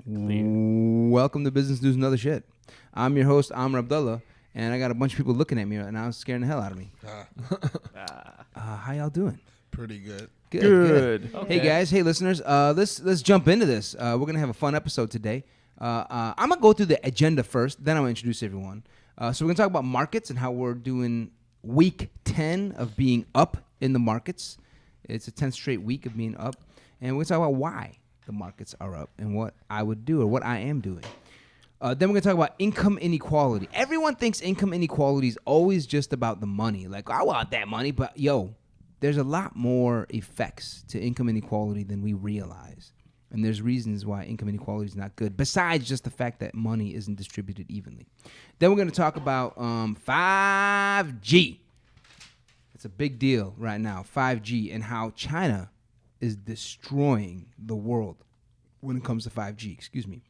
Welcome to Business News and Other Shit. I'm your host, Amr Abdullah, and I got a bunch of people looking at me right now, scaring the hell out of me. How y'all doing? Pretty good. Good. Okay. Hey guys, hey listeners. Let's jump into this. We're gonna have a fun episode today. I'm gonna go through the agenda first, then I'm gonna introduce everyone. So we're gonna talk about markets and how we're doing week 10 of being up in the markets. It's a 10th straight week of being up, and we're gonna talk about why the markets are up and what I would do or what I am doing. Then we're going to talk about income inequality. Everyone thinks income inequality is always just about the money. Like, I want that money, but there's a lot more effects to income inequality than we realize. And there's reasons why income inequality is not good, besides just the fact that money isn't distributed evenly. Then we're going to talk about 5G. It's a big deal right now, 5G, and how China is destroying the world when it comes to 5G. Excuse me.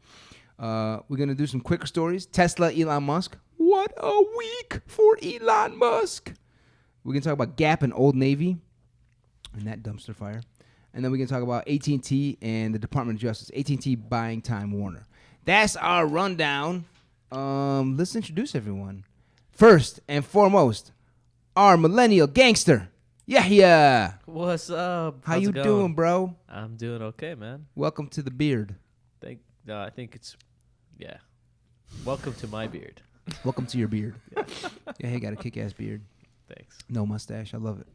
We're going to do some quicker stories. Tesla, Elon Musk. What a week for Elon Musk. We're going to talk about Gap and Old Navy and that dumpster fire. And then we're going to talk about AT&T and the Department of Justice. AT&T buying Time Warner. That's our rundown. Let's introduce everyone. First and foremost, our millennial gangster. Yeah. What's up? How you doing, bro? I'm doing okay, man. Welcome to the beard. I think it's, welcome to my beard. Welcome to your beard. Yeah, he got a kick-ass beard. Thanks. No mustache. I love it.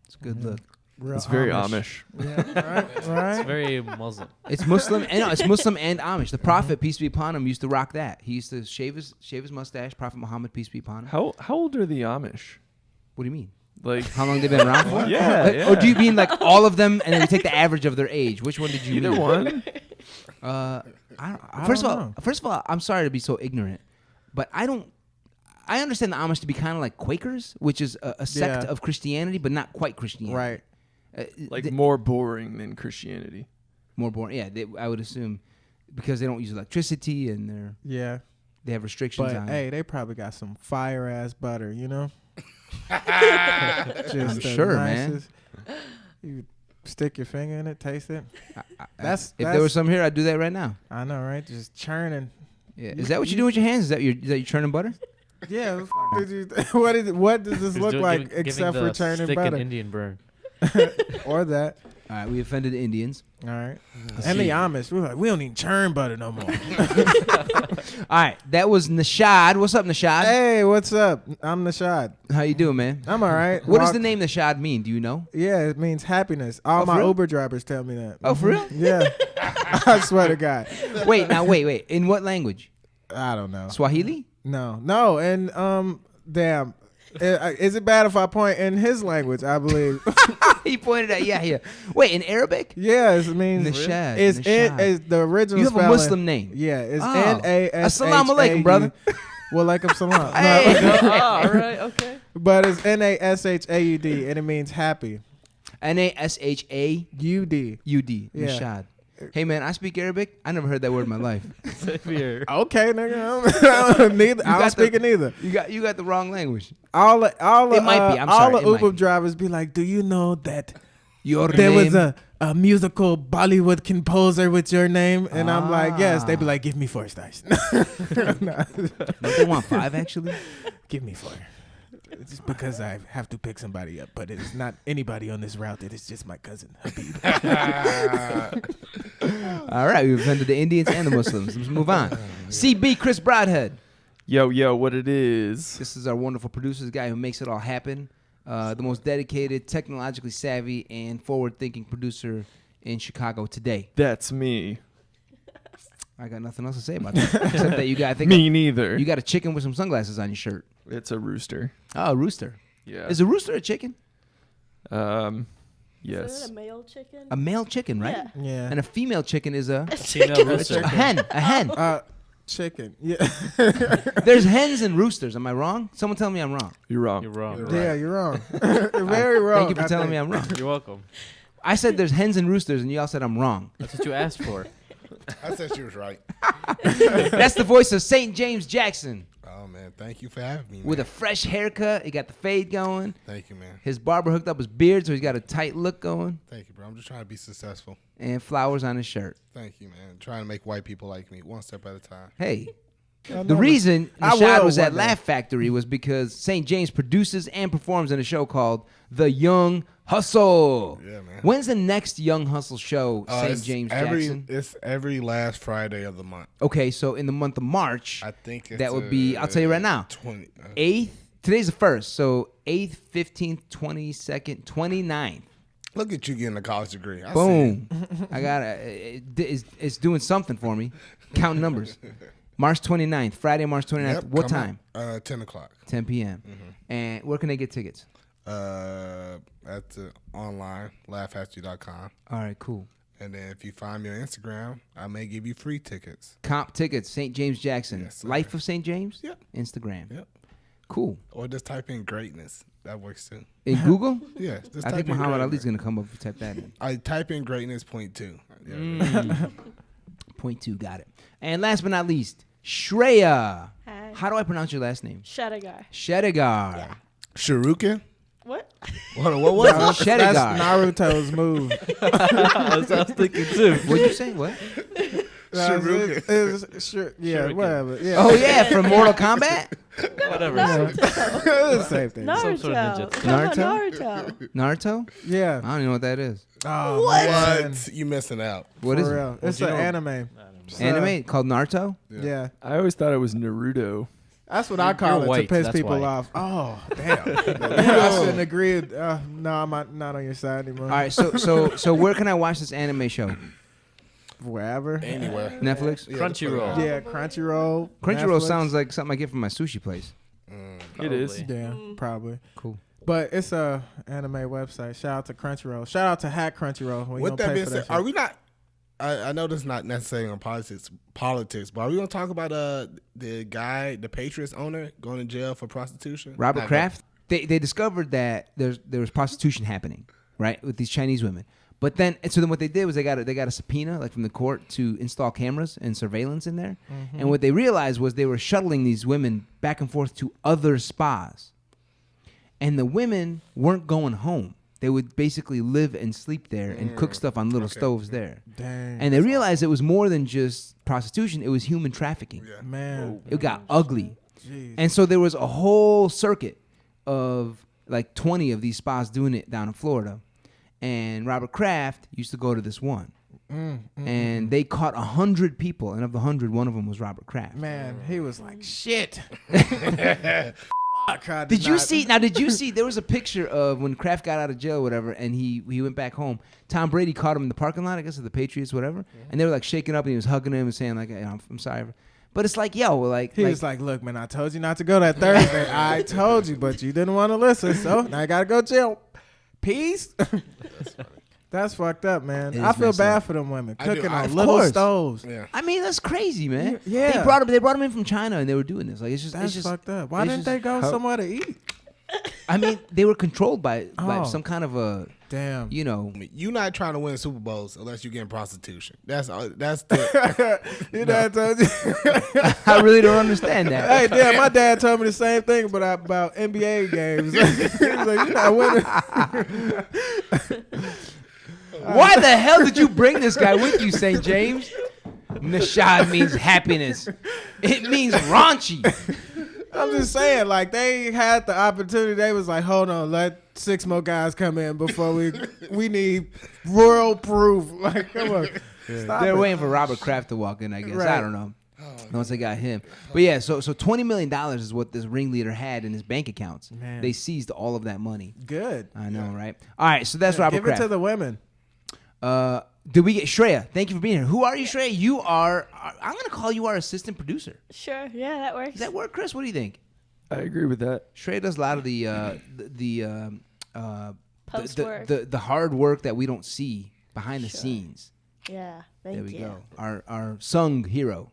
It's a good look. Real It's very Amish. Yeah, right. It's very Muslim. It's Muslim. It's Muslim and Amish. The Prophet, peace be upon him, used to rock that. He used to shave his mustache. Prophet Muhammad, peace be upon him. How old are the Amish? What do you mean? Like How long they been around for? Yeah. Or do you mean like all of them, and then we take the average of their age? Which one did you either mean? one? First of all, I'm sorry to be so ignorant, but I understand the Amish to be kind of like Quakers, which is a sect of Christianity, but not quite Christianity. Like more boring than Christianity. More boring. Yeah, I would assume because they don't use electricity and they have restrictions But on. hey, they probably got some fire ass butter, you know. I'm sure, man. You stick your finger in it, taste it. If there was some here, I'd do that right now. I know, right? Just churning. Yeah. Is that what you do with your hands? Is that you churning butter? Yeah. What does this look like except for churning stick butter? an Indian burn. Or that. All right, we offended the Indians. All right. And the Amish. We're like, we don't even churn butter no more. All right, that was Noshod. What's up, Noshod? Hey, what's up? I'm Noshod. How you doing, man? I'm all right. What does the name Noshod mean? Do you know? Yeah, it means happiness. All for my real? Uber drivers tell me that. Oh, for real? Yeah. I swear to God. Wait. In what language? I don't know. Swahili? No. And damn. Is it bad if I point in his language? I believe. He pointed at yeah. Wait, in Arabic? Yes, it means Nashad. it's Nashad. it's the original. You have spelling. a Muslim name. Yeah, it's Oh. N-A-S-H-A-D. Assalamu alaikum, brother. Well, alaikum salam. Hey. No, All right, okay. but it's N-A-S-H-A-U-D, and it means happy. Nashad. U-D. Yeah. Nashad. Hey man, I speak Arabic. I never heard that word in my life. Same here. Okay, nigga. I don't speak it neither. You got the wrong language. All the Uber be. drivers be like, "Do you know that Your there name. was a musical Bollywood composer with your name?" And I'm like, "Yes." They be like, "Give me 4 stars." No. Don't they want 5 actually? Give me 4. It's just because I have to pick somebody up, but it is not anybody on this route. It is just my cousin Habib. All right, we've offended the Indians and the Muslims. Let's move on. CB Chris Broadhead. Yo, what it is? This is our wonderful producer, the guy who makes it all happen. The most dedicated, technologically savvy, and forward-thinking producer in Chicago today. That's me. I got nothing else to say about that, except that you got Neither. You got a chicken with some sunglasses on your shirt. It's a rooster. Oh, a rooster. Yeah. Is a rooster a chicken? Yes. Is it a male chicken? A male chicken, right? Yeah. Yeah. And a female chicken is a Female rooster. a hen. Chicken. Yeah. There's hens and roosters. Am I wrong? Someone tell me I'm wrong. You're wrong. You're wrong. Yeah, you're wrong. You're very wrong. Thank you for telling me I'm wrong. You're welcome. I said there's hens and roosters, and y'all said I'm wrong. That's what you asked for. I said she was right. That's the voice of St. James Jackson. Oh man. man. Thank you for having me, man. with a fresh haircut. He got the fade going. Thank you, man. His barber hooked up his beard, so he's got a tight look going. Thank you, bro. I'm just trying to be successful. And flowers on his shirt. Thank you, man. Trying to make white people like me one step at a time. Hey, I the know reason I Noshod will was at one day. Laugh Factory was because St. James produces and performs in a show called The Young Hustle. Yeah, man. When's the next Young Hustle show, St. It's James every, Jackson? It's every last Friday of the month. Okay, so in the month of March, I think it's that would be, I'll tell you right now, 20. 8th, today's the 1st, so 8th, 15th, 22nd, 29th. Look at you getting a college degree. I see Boom. I got it's doing something for me. Counting numbers. March 29th, Friday, March 29th. Yep, What come time? up, 10 o'clock. 10 p.m. And where can they get tickets? At the online, laughhatchery.com. All right, cool. And then if you find me on Instagram, I may give you free tickets. Comp tickets, St. James Jackson. Yes, sir. Life of St. James? Yep. Instagram. Yep. Cool. Or just type in greatness. That works too. In Google? Yeah. Just I type think in Muhammad greatness. Ali's going to come up if you type that in. I type in greatness .2. Yeah. Point 2, got it. And last but not least, Shreya. Hi. How do I pronounce your last name? Shadagar. Shedegar. Yeah. Shuriken? What? What was it? Shedegar. That's Naruto's move. I was thinking too. What'd you say? What? Sure, yeah, Shuriken. whatever. Yeah. Oh, yeah, from Mortal Kombat? Whatever. Naruto. It's the same thing. Some sort of Naruto. ninja. Come on, Naruto? Naruto. Naruto? Yeah. I don't even know what that is. Oh, What? man. What? You missing out. What For is real. It's you an know- anime. So, Anime called Naruto? Yeah. I always thought it was Naruto. That's what I You're call it white, to piss that's people why. off. Oh, damn. I shouldn't agree. No, I'm not on your side anymore. All right, so where can I watch this anime show? Wherever. Anywhere. Netflix? Yeah, Crunchyroll. Yeah, Crunchyroll. Crunchyroll Netflix. sounds like something I get from my sushi place. It is. Probably. Yeah, probably. Cool. But it's a anime website. Shout out to Crunchyroll. Shout out to Hack Crunchyroll. We With don't that pay being for said, that are shit. we not? I know this is not necessarily on politics, but are we gonna talk about the guy, the Patriots owner, going to jail for prostitution? Robert Not Kraft? They discovered that there was prostitution happening, right, with these Chinese women. But then what they did was they got a subpoena like from the court to install cameras and surveillance in there. And what they realized was they were shuttling these women back and forth to other spas. And the women weren't going home. They would basically live and sleep there and cook stuff on little stoves there. Dang. And they realized it was more than just prostitution, it was human trafficking. Yeah. Man. It got ugly. Jeez. And so there was a whole circuit of like 20 of these spas doing it down in Florida. And Robert Kraft used to go to this one. And they caught 100 people. And of the 100, one of them was Robert Kraft. Man, he was like, shit. Did you see? There was a picture of when Kraft got out of jail or whatever, and he went back home. Tom Brady caught him in the parking lot, I guess, of the Patriots, whatever. And they were like shaking up, and he was hugging him and saying like, hey, I'm sorry. But it's like, yo, like. He was like, look, man, I told you not to go that Thursday. I told you, but you didn't want to listen. So now I got to go jail. Peace. That's fucked up, man. It I is feel messed bad up. for them women I do. cooking Of on little course. stoves. Yeah. I mean, that's crazy, man. Yeah. They brought him in from China, and they were doing this. Like, it's just, That's it's just fucked up. Why it's didn't just they go how- somewhere to eat? I mean, they were controlled by Oh. some kind of a, Damn. you know. You're not trying to win Super Bowls unless you're getting prostitution. That's the. You know, I told you. I really don't understand that. Hey, damn, my dad told me the same thing about NBA games. He was like, you're not winning. Why the hell did you bring this guy with you, St. James? Noshod means happiness. It means raunchy. I'm just saying, like, they had the opportunity. They was like, hold on, let 6 more guys come in before we need royal proof. Like, come on. Stop They're it. waiting for Robert Kraft to walk in, I guess. I Right. don't know. Once they got him. But yeah, so $20 million is what this ringleader had in his bank accounts. Man. They seized all of that money. Good. I know, right? All right, so that's Robert Give Kraft. it to the women. Did we get Shreya? Thank you for being here. Who are you, Shreya? You are, I'm going to call you our assistant producer. Sure. Yeah, that works. Does that work, Chris? What do you think? I agree with that. Shreya does a lot of the Post the, work. the hard work that we don't see behind the Sure. scenes. Yeah. Thank There we you. go. Our sung hero.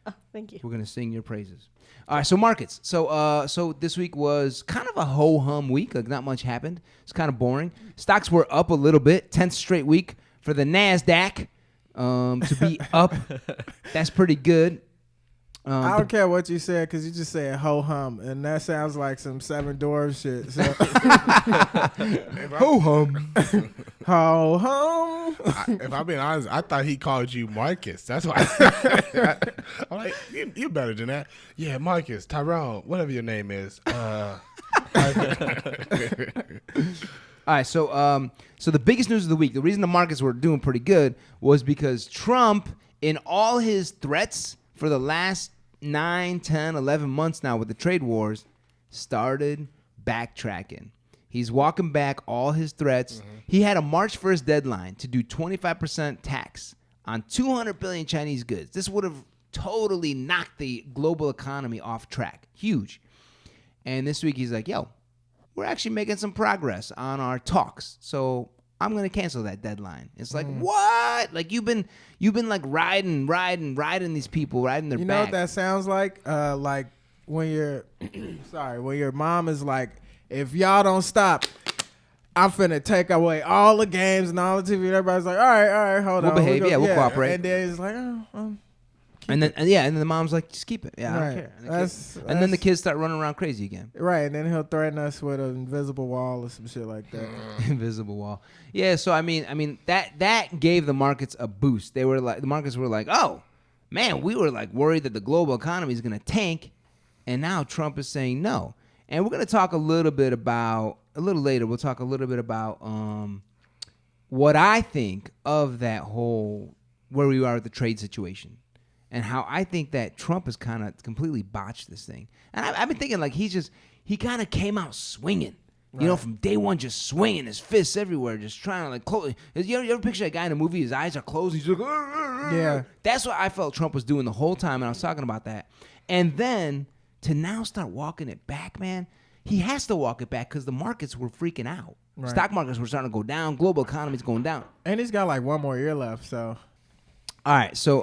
Oh, thank you. We're gonna sing your praises. All right, so markets. So this week was kind of a ho hum week. Like not much happened. It's kind of boring. Stocks were up a little bit. 10th straight week for the Nasdaq to be up. That's pretty good. I don't care what you said because you just said ho hum, and that sounds like some Seven Dwarfs shit. So. Ho hum. Ho hum. If I'm being honest, I thought he called you Marcus. That's why I'm like, you better than that. Yeah, Marcus, Tyrone, whatever your name is. All right, so the biggest news of the week, the reason the markets were doing pretty good was because Trump, in all his threats for the last 9, 10, 11 months now with the trade wars, started backtracking. He's walking back all his threats. Mm-hmm. He had a March 1st deadline to do 25% tax on 200 billion Chinese goods. This would have totally knocked the global economy off track. Huge. And this week he's like, yo, we're actually making some progress on our talks. So I'm going to cancel that deadline. It's like, what? Like you've been like riding these people, riding their back. You know what that sounds like? Like when your when your mom is like, if y'all don't stop, I'm finna take away all the games and all the TV. And everybody's like, all right, hold on. We'll behave, we'll cooperate. And then it's like, and then the mom's like, just keep it. Yeah, I don't care. And then the kids start running around crazy again. Right, and then he'll threaten us with an invisible wall or some shit like that. Invisible wall. Yeah, so I mean that gave the markets a boost. The markets were like, oh man, we were like worried that the global economy is gonna tank, and now Trump is saying no. And we're gonna talk a little later. We'll talk a little bit about what I think of that whole where we are with the trade situation. And how I think that Trump has kind of completely botched this thing. And I've been thinking like he kind of came out swinging. Right. You know, from day one, just swinging his fists everywhere, just trying to like close. You ever picture that guy in a movie? His eyes are closed. He's like, yeah. That's what I felt Trump was doing the whole time, and I was talking about that. And then to now start walking it back, man, he has to walk it back because the markets were freaking out. Right. Stock markets were starting to go down. Global economy's going down. And he's got like one more year left, so. All right, so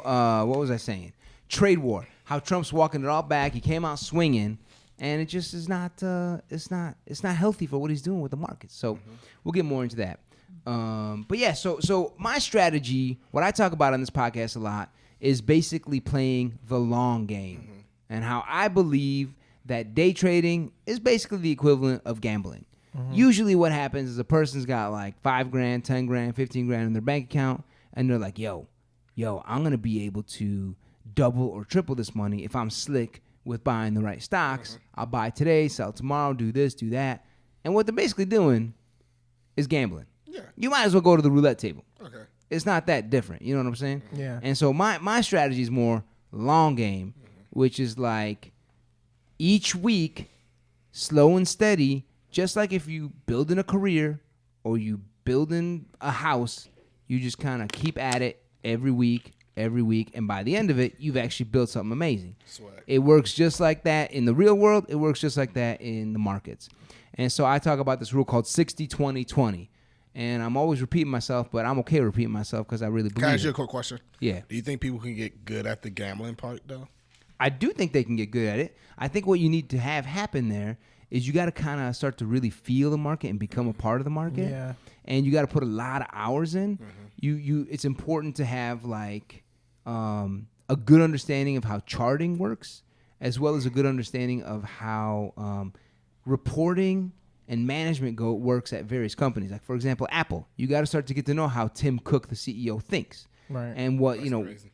what was I saying? Trade war. How Trump's walking it all back. He came out swinging, and it just is not. It's not healthy for what he's doing with the markets. So we'll get more into that. But yeah, so my strategy, what I talk about on this podcast a lot, is basically playing the long game, and how I believe that day trading is basically the equivalent of gambling. Usually, what happens is a person's got like $5 grand, 10 grand, 15 grand in their bank account, and they're like, yo, I'm gonna be able to double or triple this money if I'm slick with buying the right stocks. I'll buy today, sell tomorrow, do this, do that. And what they're basically doing is gambling. Yeah. You might as well go to the roulette table. Okay. It's not that different. You know what I'm saying? Yeah. And so my strategy is more long game, which is like each week, slow and steady, just like if you building a career or you building a house, you just kind of keep at it every week, and by the end of it, you've actually built something amazing. Swag. It works just like that in the real world. It works just like that in the markets. And so I talk about this rule called 60-20-20. And I'm always repeating myself, but I'm okay repeating myself because I really believe it. Can I ask you a quick question? Yeah. Do you think people can get good at the gambling part, though? I do think they can get good at it. I think what you need to have happen there is you got to kind of start to really feel the market and become a part of the market. Yeah. And you got to put a lot of hours in. It's important to have like a good understanding of how charting works, as well as a good understanding of how reporting and management works at various companies. Like for example, Apple. You got to start to get to know how Tim Cook, the CEO, thinks, right? And what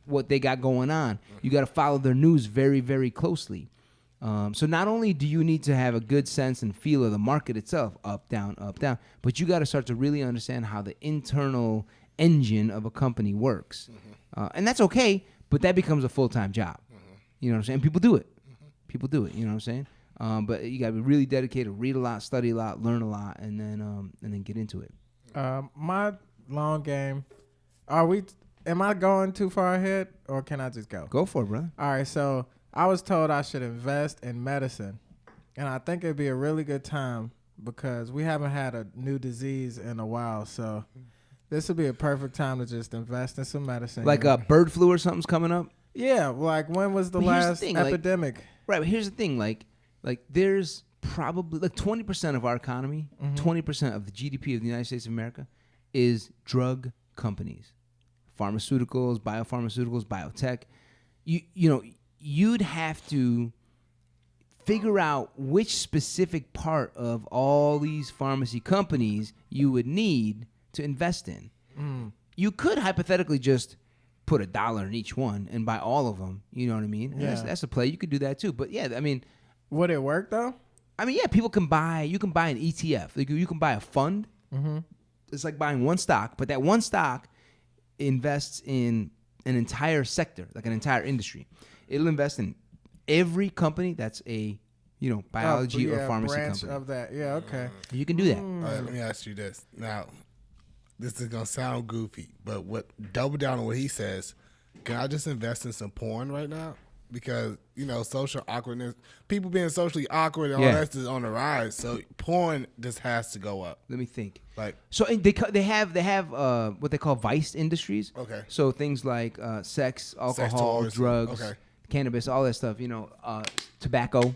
what they got going on. You got to follow their news very, very closely. So not only do you need to have a good sense and feel of the market itself, up, down, but you got to start to really understand how the internal engine of a company works. And that's okay, but that becomes a full-time job. You know what I'm saying? People do it. You know what I'm saying? But you got to be really dedicated, read a lot, study a lot, learn a lot, and then get into it. My long game, am I going too far ahead, or can I just go? Go for it, brother. All right, so I was told I should invest in medicine, and I think it'd be a really good time because we haven't had a new disease in a while, so this would be a perfect time to just invest in some medicine. Like bird flu or something's coming up? Yeah, like when was the last epidemic? Right, but here's the thing, like there's probably like 20% of our economy, 20% of the GDP of the United States of America is drug companies. Pharmaceuticals, biopharmaceuticals, biotech. You know, you'd have to figure out which specific part of all these pharmacy companies you would need to invest in. You could hypothetically just put $1 in each one and buy all of them. You know what I mean? And Yeah. that's a play. You could do that too. But yeah, I mean, Would it work though? people can buy. You can buy an ETF. Like you can buy a fund. Mm-hmm. It's like buying one stock, but that one stock invests in an entire sector, like an entire industry. It'll invest in every company that's a biology or pharmacy branch company. of that. Yeah, okay. You can do that. All right, let me ask you this. Now, this is gonna sound goofy, but double down on what he says. Can I just invest in some porn right now? Because social awkwardness, people being socially awkward and all that is on the rise. So porn just has to go up. Let me think. Like, So they have what they call vice industries. Okay. So things like sex, alcohol, tourism. drugs, Okay. cannabis, all that stuff. Tobacco,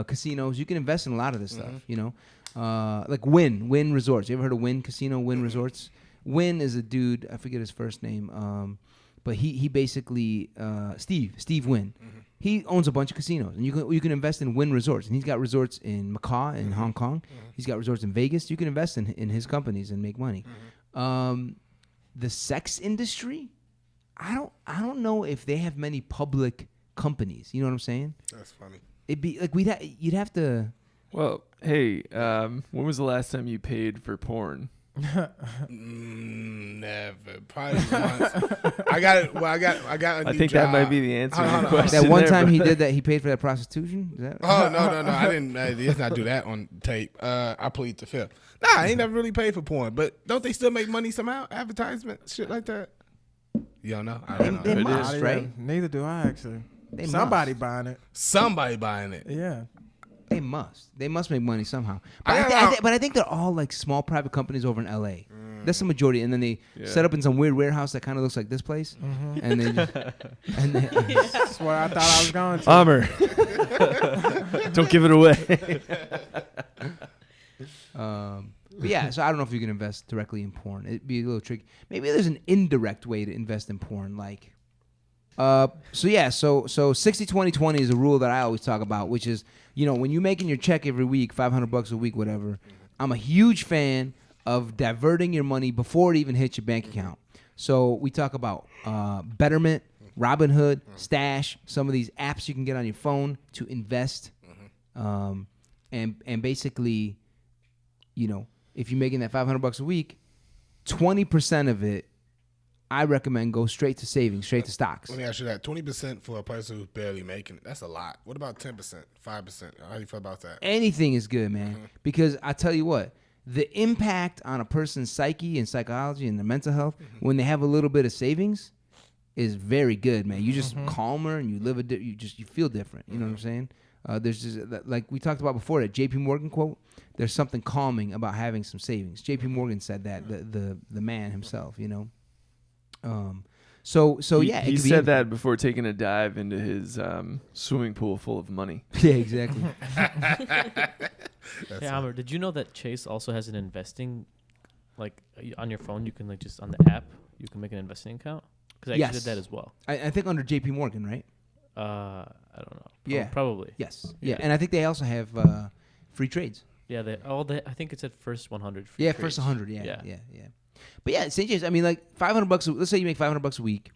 casinos. You can invest in a lot of this stuff. Like Wynn Resorts. You ever heard of Wynn Casino, Wynn Resorts? Wynn is a dude. I forget his first name. But he basically Steve Wynn. He owns a bunch of casinos, and you can invest in Wynn Resorts, and he's got resorts in Macau in Hong Kong. He's got resorts in Vegas. You can invest in his companies and make money. The sex industry, I don't know if they have many public companies. You know what I'm saying? that's funny. It'd be like you'd have to. Well, hey, when was the last time you paid for porn? Never. Probably once. I got it. Well, I got a new I think job. that might be the answer to Hold your on. question. That one there, time but- he did that, he paid for that prostitution. Is that? Oh no! I didn't. Let's not do that on tape. I plead the fifth. Nah, I ain't never really paid for porn, but don't they still make money somehow? Advertisement, shit like that. You don't know? I don't know. They It must, is. right? Neither do I actually. They Somebody must. buying it. Somebody buying it. Yeah. They must. They must make money somehow. I But don't know. but I think they're all like small private companies over in L.A. That's the majority, and then they Yeah. set up in some weird warehouse that kind of looks like this place, and they just, That's where I thought I was going to. Amr. Don't give it away. But yeah, so I don't know if you can invest directly in porn. It'd be a little tricky. Maybe there's an indirect way to invest in porn, like. So 60-20-20 is a rule that I always talk about, which is, when you're making your check every week, $500 a week, whatever. I'm a huge fan of diverting your money before it even hits your bank account. So we talk about Betterment, Robinhood, Stash, some of these apps you can get on your phone to invest, and basically, if you're making that $500 a week, 20% of it, I recommend go straight to savings, straight to stocks. Let me ask you that: 20% for a person who's barely making it. That's a lot. What about 10%, 5%? How do you feel about that? Anything is good, man. Because I tell you what, the impact on a person's psyche and psychology and their mental health when they have a little bit of savings is very good, man. You just calmer and you live you feel different. You know what I'm saying? There's just like we talked about before, that J.P. Morgan quote. There's something calming about having some savings. J.P. Morgan said that, the man himself. So yeah, He said that before taking a dive into his swimming pool full of money. Yeah, exactly. Hey, Amr, did you know that Chase also has an investing, like on your phone? You can just on the app, you can make an investing account. Because I actually Yes. did that as well. I think under J.P. Morgan, right? I don't know. Yeah. Probably. Yes. Yeah. Yeah, and I think they also have free trades. Yeah. I think it's at first 100. Free Yeah, trades. first 100. Yeah, Yeah. yeah. But yeah, St. James. I mean, like $500. Let's say you make $500 a week.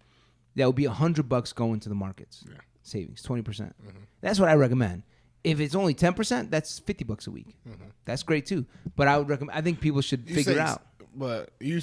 That would be $100 going to the markets. Yeah. Savings, 20%. That's what I recommend. If it's only 10%, that's $50 a week. That's great too. But I would recommend. I think people should figure out. But you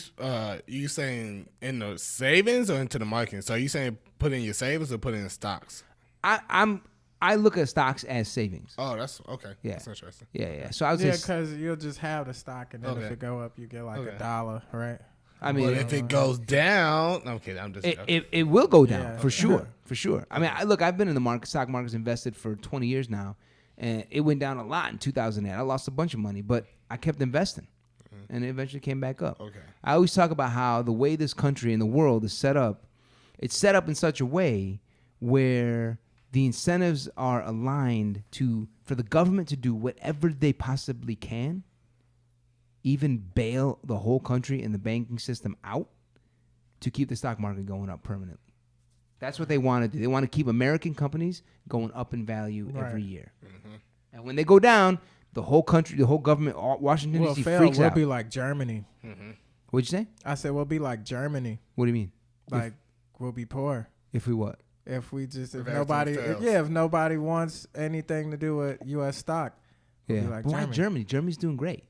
saying in the savings or into the market? So you saying put in your savings or put in stocks? I look at stocks as savings. Oh, that's okay. Yeah. That's interesting. Yeah. So I would Yeah, say. because you'll just have the stock, and then Okay. if it go up, you get like Okay. $1, right? I mean, But if it goes down, okay, I'm just joking. it will go down Yeah. for sure, for sure. I mean, I've been in the stock market's invested for 20 years now, and it went down a lot in 2008. I lost a bunch of money, but I kept investing, and it eventually came back up. Okay. I always talk about how the way this country and the world is set up, it's set up in such a way where the incentives are aligned for the government to do whatever they possibly can, even bail the whole country and the banking system out to keep the stock market going up permanently. That's what they want to do. They want to keep American companies going up in value every Right. year. And when they go down, the whole country, the whole government, Washington, Well, D.C. fail, freaks we'll out. be like Germany. What'd you say? I said we'll be like Germany. What do you mean? Like we'll be poor If we what? if we just if If everything nobody fails. if nobody wants anything to do with U.S. stock. We'll be like But why Germany. Germany? Germany's doing great.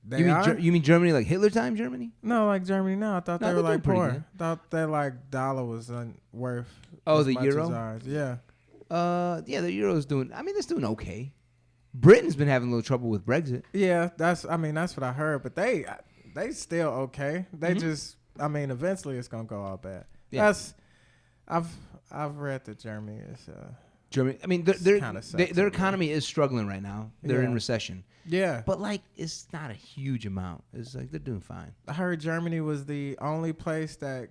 They You mean, are? you mean Germany like Hitler time Germany? No, like Germany now. I thought No, they were they're like doing pretty poor. good. Thought that like dollar was worth. Oh, as the much euro? as ours. Yeah. Yeah, the euro's doing. I mean, it's doing okay. Britain's been having a little trouble with Brexit. Yeah, that's what I heard. But they still okay. They just eventually it's gonna go all bad. Yeah. That's I've read that Germany is Germany. I mean, kinda sucks their over economy is struggling right now. They're in Yeah. recession, yeah. but like it's not a huge amount. It's like they're doing fine. I heard Germany was the only place that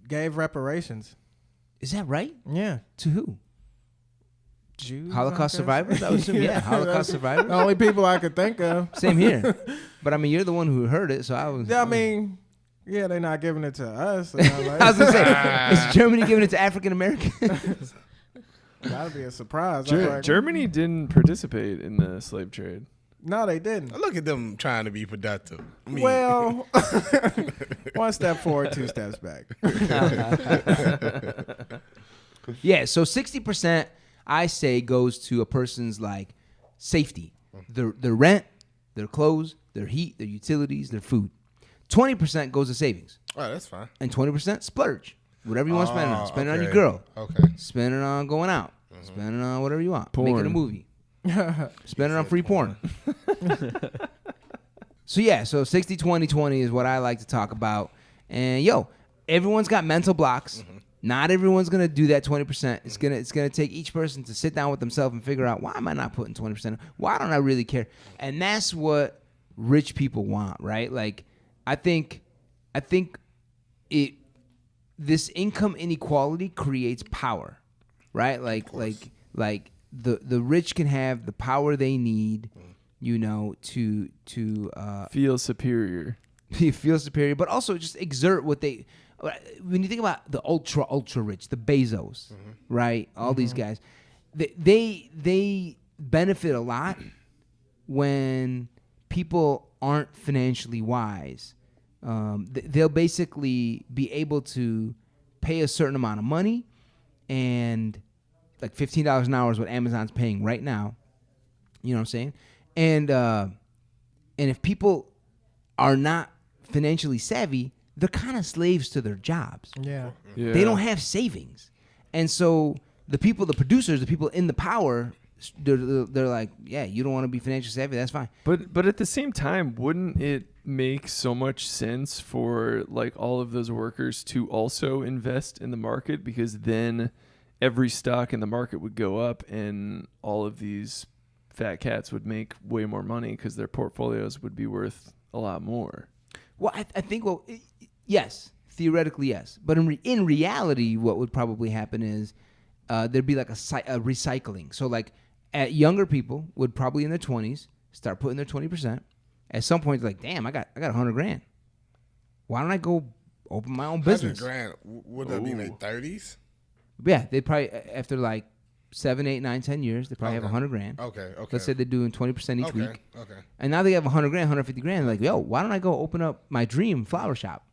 gave reparations. Is that right? Yeah. To who? Jews, Holocaust I guess. survivors? I would assume, yeah, Holocaust that's survivors. The only people I could think of. Same here. But I mean, you're the one who heard it, so I was. Yeah, I mean, yeah, they're not giving it to us. I was gonna say, is Germany giving it to African Americans? That'd be a surprise. I'm like, Germany didn't participate in the slave trade. No, they didn't. Look at them trying to be productive. Me. Well, one step forward, two steps back. Yeah, so 60%, I say, goes to a person's like safety, their rent, their clothes, their heat, their utilities, their food. 20% goes to savings, Oh, that's fine. and 20% splurge. Whatever you want to spend it on. Spend it on your okay. girl. Okay. Spend it on going out. Spend it on whatever you want. Making a Porn. movie. Spend it on free porn. So yeah, so 60-20-20 is what I like to talk about. And yo, everyone's got mental blocks. Not everyone's gonna do that 20%. It's gonna take each person to sit down with themselves and figure out, why am I not putting 20%? Why don't I really care? And that's what rich people want, right? Like I think this income inequality creates power, right? Like the rich can have the power they need, you know, to Feel superior. feel superior, but also just exert what they. When you think about the ultra rich, the Bezos, right? All these guys, they benefit a lot when people aren't financially wise. They'll basically be able to pay a certain amount of money, and like $15 an hour is what Amazon's paying right now. You know what I'm saying? And if people are not financially savvy, they're kind of slaves to their jobs. Yeah. Yeah. They don't have savings. And so the producers, the people in the power, they're like, yeah, you don't want to be financially savvy, that's fine. But at the same time, wouldn't it make so much sense for like all of those workers to also invest in the market, because then every stock in the market would go up and all of these fat cats would make way more money because their portfolios would be worth a lot more. Well, I think, yes, theoretically, yes. But in reality, what would probably happen is there'd be like a recycling. So like at younger people would probably in their 20s start putting their 20%. At some point, they're like, damn, I got $100,000. Why don't I go open my own business? $100,000. Would that be in their 30s? Yeah, they probably, after like 7, 8, 9, 10 years, they probably have $100,000. Okay. Let's say they're doing 20% each week. Okay. And now they have $100,000, $150,000. They're like, yo, why don't I go open up my dream flower shop?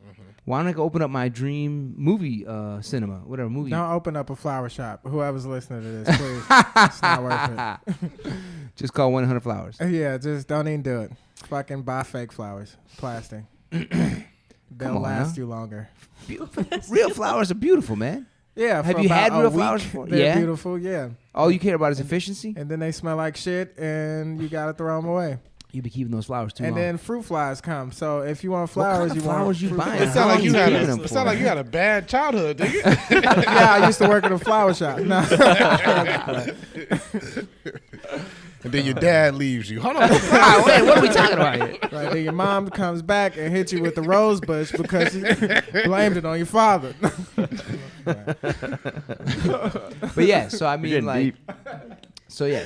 Why don't I go open up my dream movie cinema, whatever movie? Don't open up a flower shop. Whoever's listening to this, please. It's not worth it. Just call 100 Flowers. Yeah, just don't even do it. Fucking buy fake flowers. Plastic. They'll on, last huh? you longer. Real flowers are beautiful, man. Yeah. Have for you had about a real week, flowers before? They're Yeah. beautiful, yeah. All you care about is efficiency? And then they smell like shit, and you gotta throw them away. You be keeping those flowers too And long. then fruit flies come. So if you want What kind flowers, of you flowers want you fruit buying? flies. It sound How like you long had you keeping them it sound for? like you had a bad childhood, nigga. Yeah, I used to work at a flower shop. No. And then your dad leaves you. Hold on. Ah, wait, what are we talking about here? Right, then your mom comes back and hits you with the rose bush because she blamed it on your father. But yeah, so I You're mean, getting like, deep. so yeah,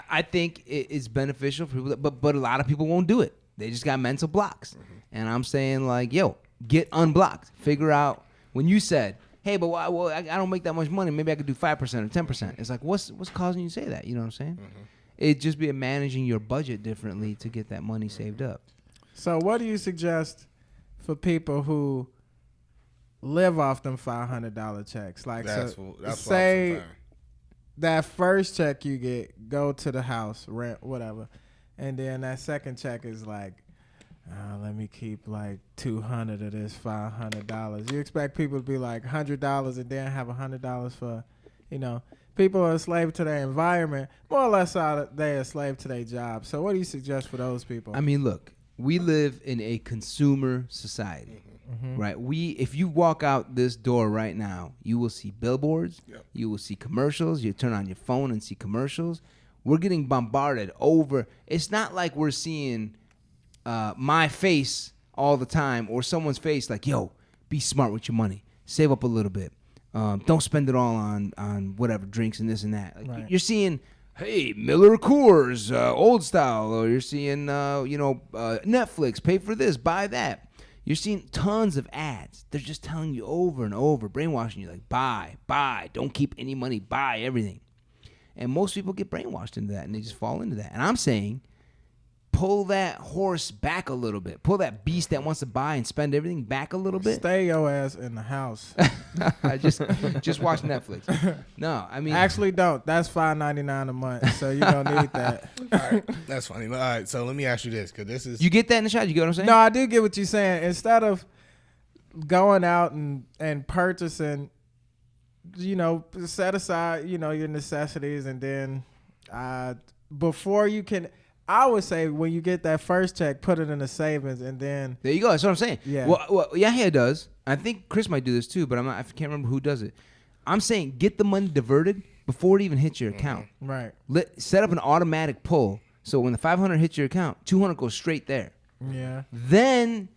I think it's beneficial for people, but a lot of people won't do it. They just got mental blocks, and I'm saying like, yo, get unblocked. Figure out when you said, hey, but I don't make that much money. Maybe I could do 5% or 10%. It's like, what's causing you to say that? You know what I'm saying? It'd just be managing your budget differently to get that money saved up. So what do you suggest for people who live off them $500 checks? Like, That's so what say I'm that first check you get, go to the house, rent, whatever. And then that second check is like, let me keep like $200 of this $500. You expect people to be like $100 and then have $100 for, people are a slave to their environment. More or less, they are a slave to their job. So what do you suggest for those people? I mean, look, we live in a consumer society, right? If you walk out this door right now, you will see billboards, you will see commercials. You turn on your phone and see commercials. We're getting bombarded over. It's not like we're seeing my face all the time or someone's face like, yo, be smart with your money. Save up a little bit. Don't spend it all on whatever drinks and this and that. Like, Right. you're seeing, hey, Miller Coors, old style, or you're seeing, Netflix, pay for this, buy that. You're seeing tons of ads. They're just telling you over and over, brainwashing you, like, buy, don't keep any money, buy everything. And most people get brainwashed into that, and they just fall into that. And I'm saying, pull that horse back a little bit. Pull that beast that wants to buy and spend everything back a little bit. Stay your ass in the house. just watch Netflix. No, I mean, Actually, don't. That's $5.99 a month, so you don't need that. All right, that's funny. All right, so let me ask you this, because this is you get that in the shot. You get what I'm saying? No, I do get what you're saying. Instead of going out and purchasing, set aside, your necessities, and then before you can, I would say when you get that first check, put it in the savings, and then There you go. That's what I'm saying. Yeah. Well, Yahya does. I think Chris might do this too, but I can't remember who does it. I'm saying get the money diverted before it even hits your account. right, Set up an automatic pull, so when the 500 hits your account, 200 goes straight there. yeah, Then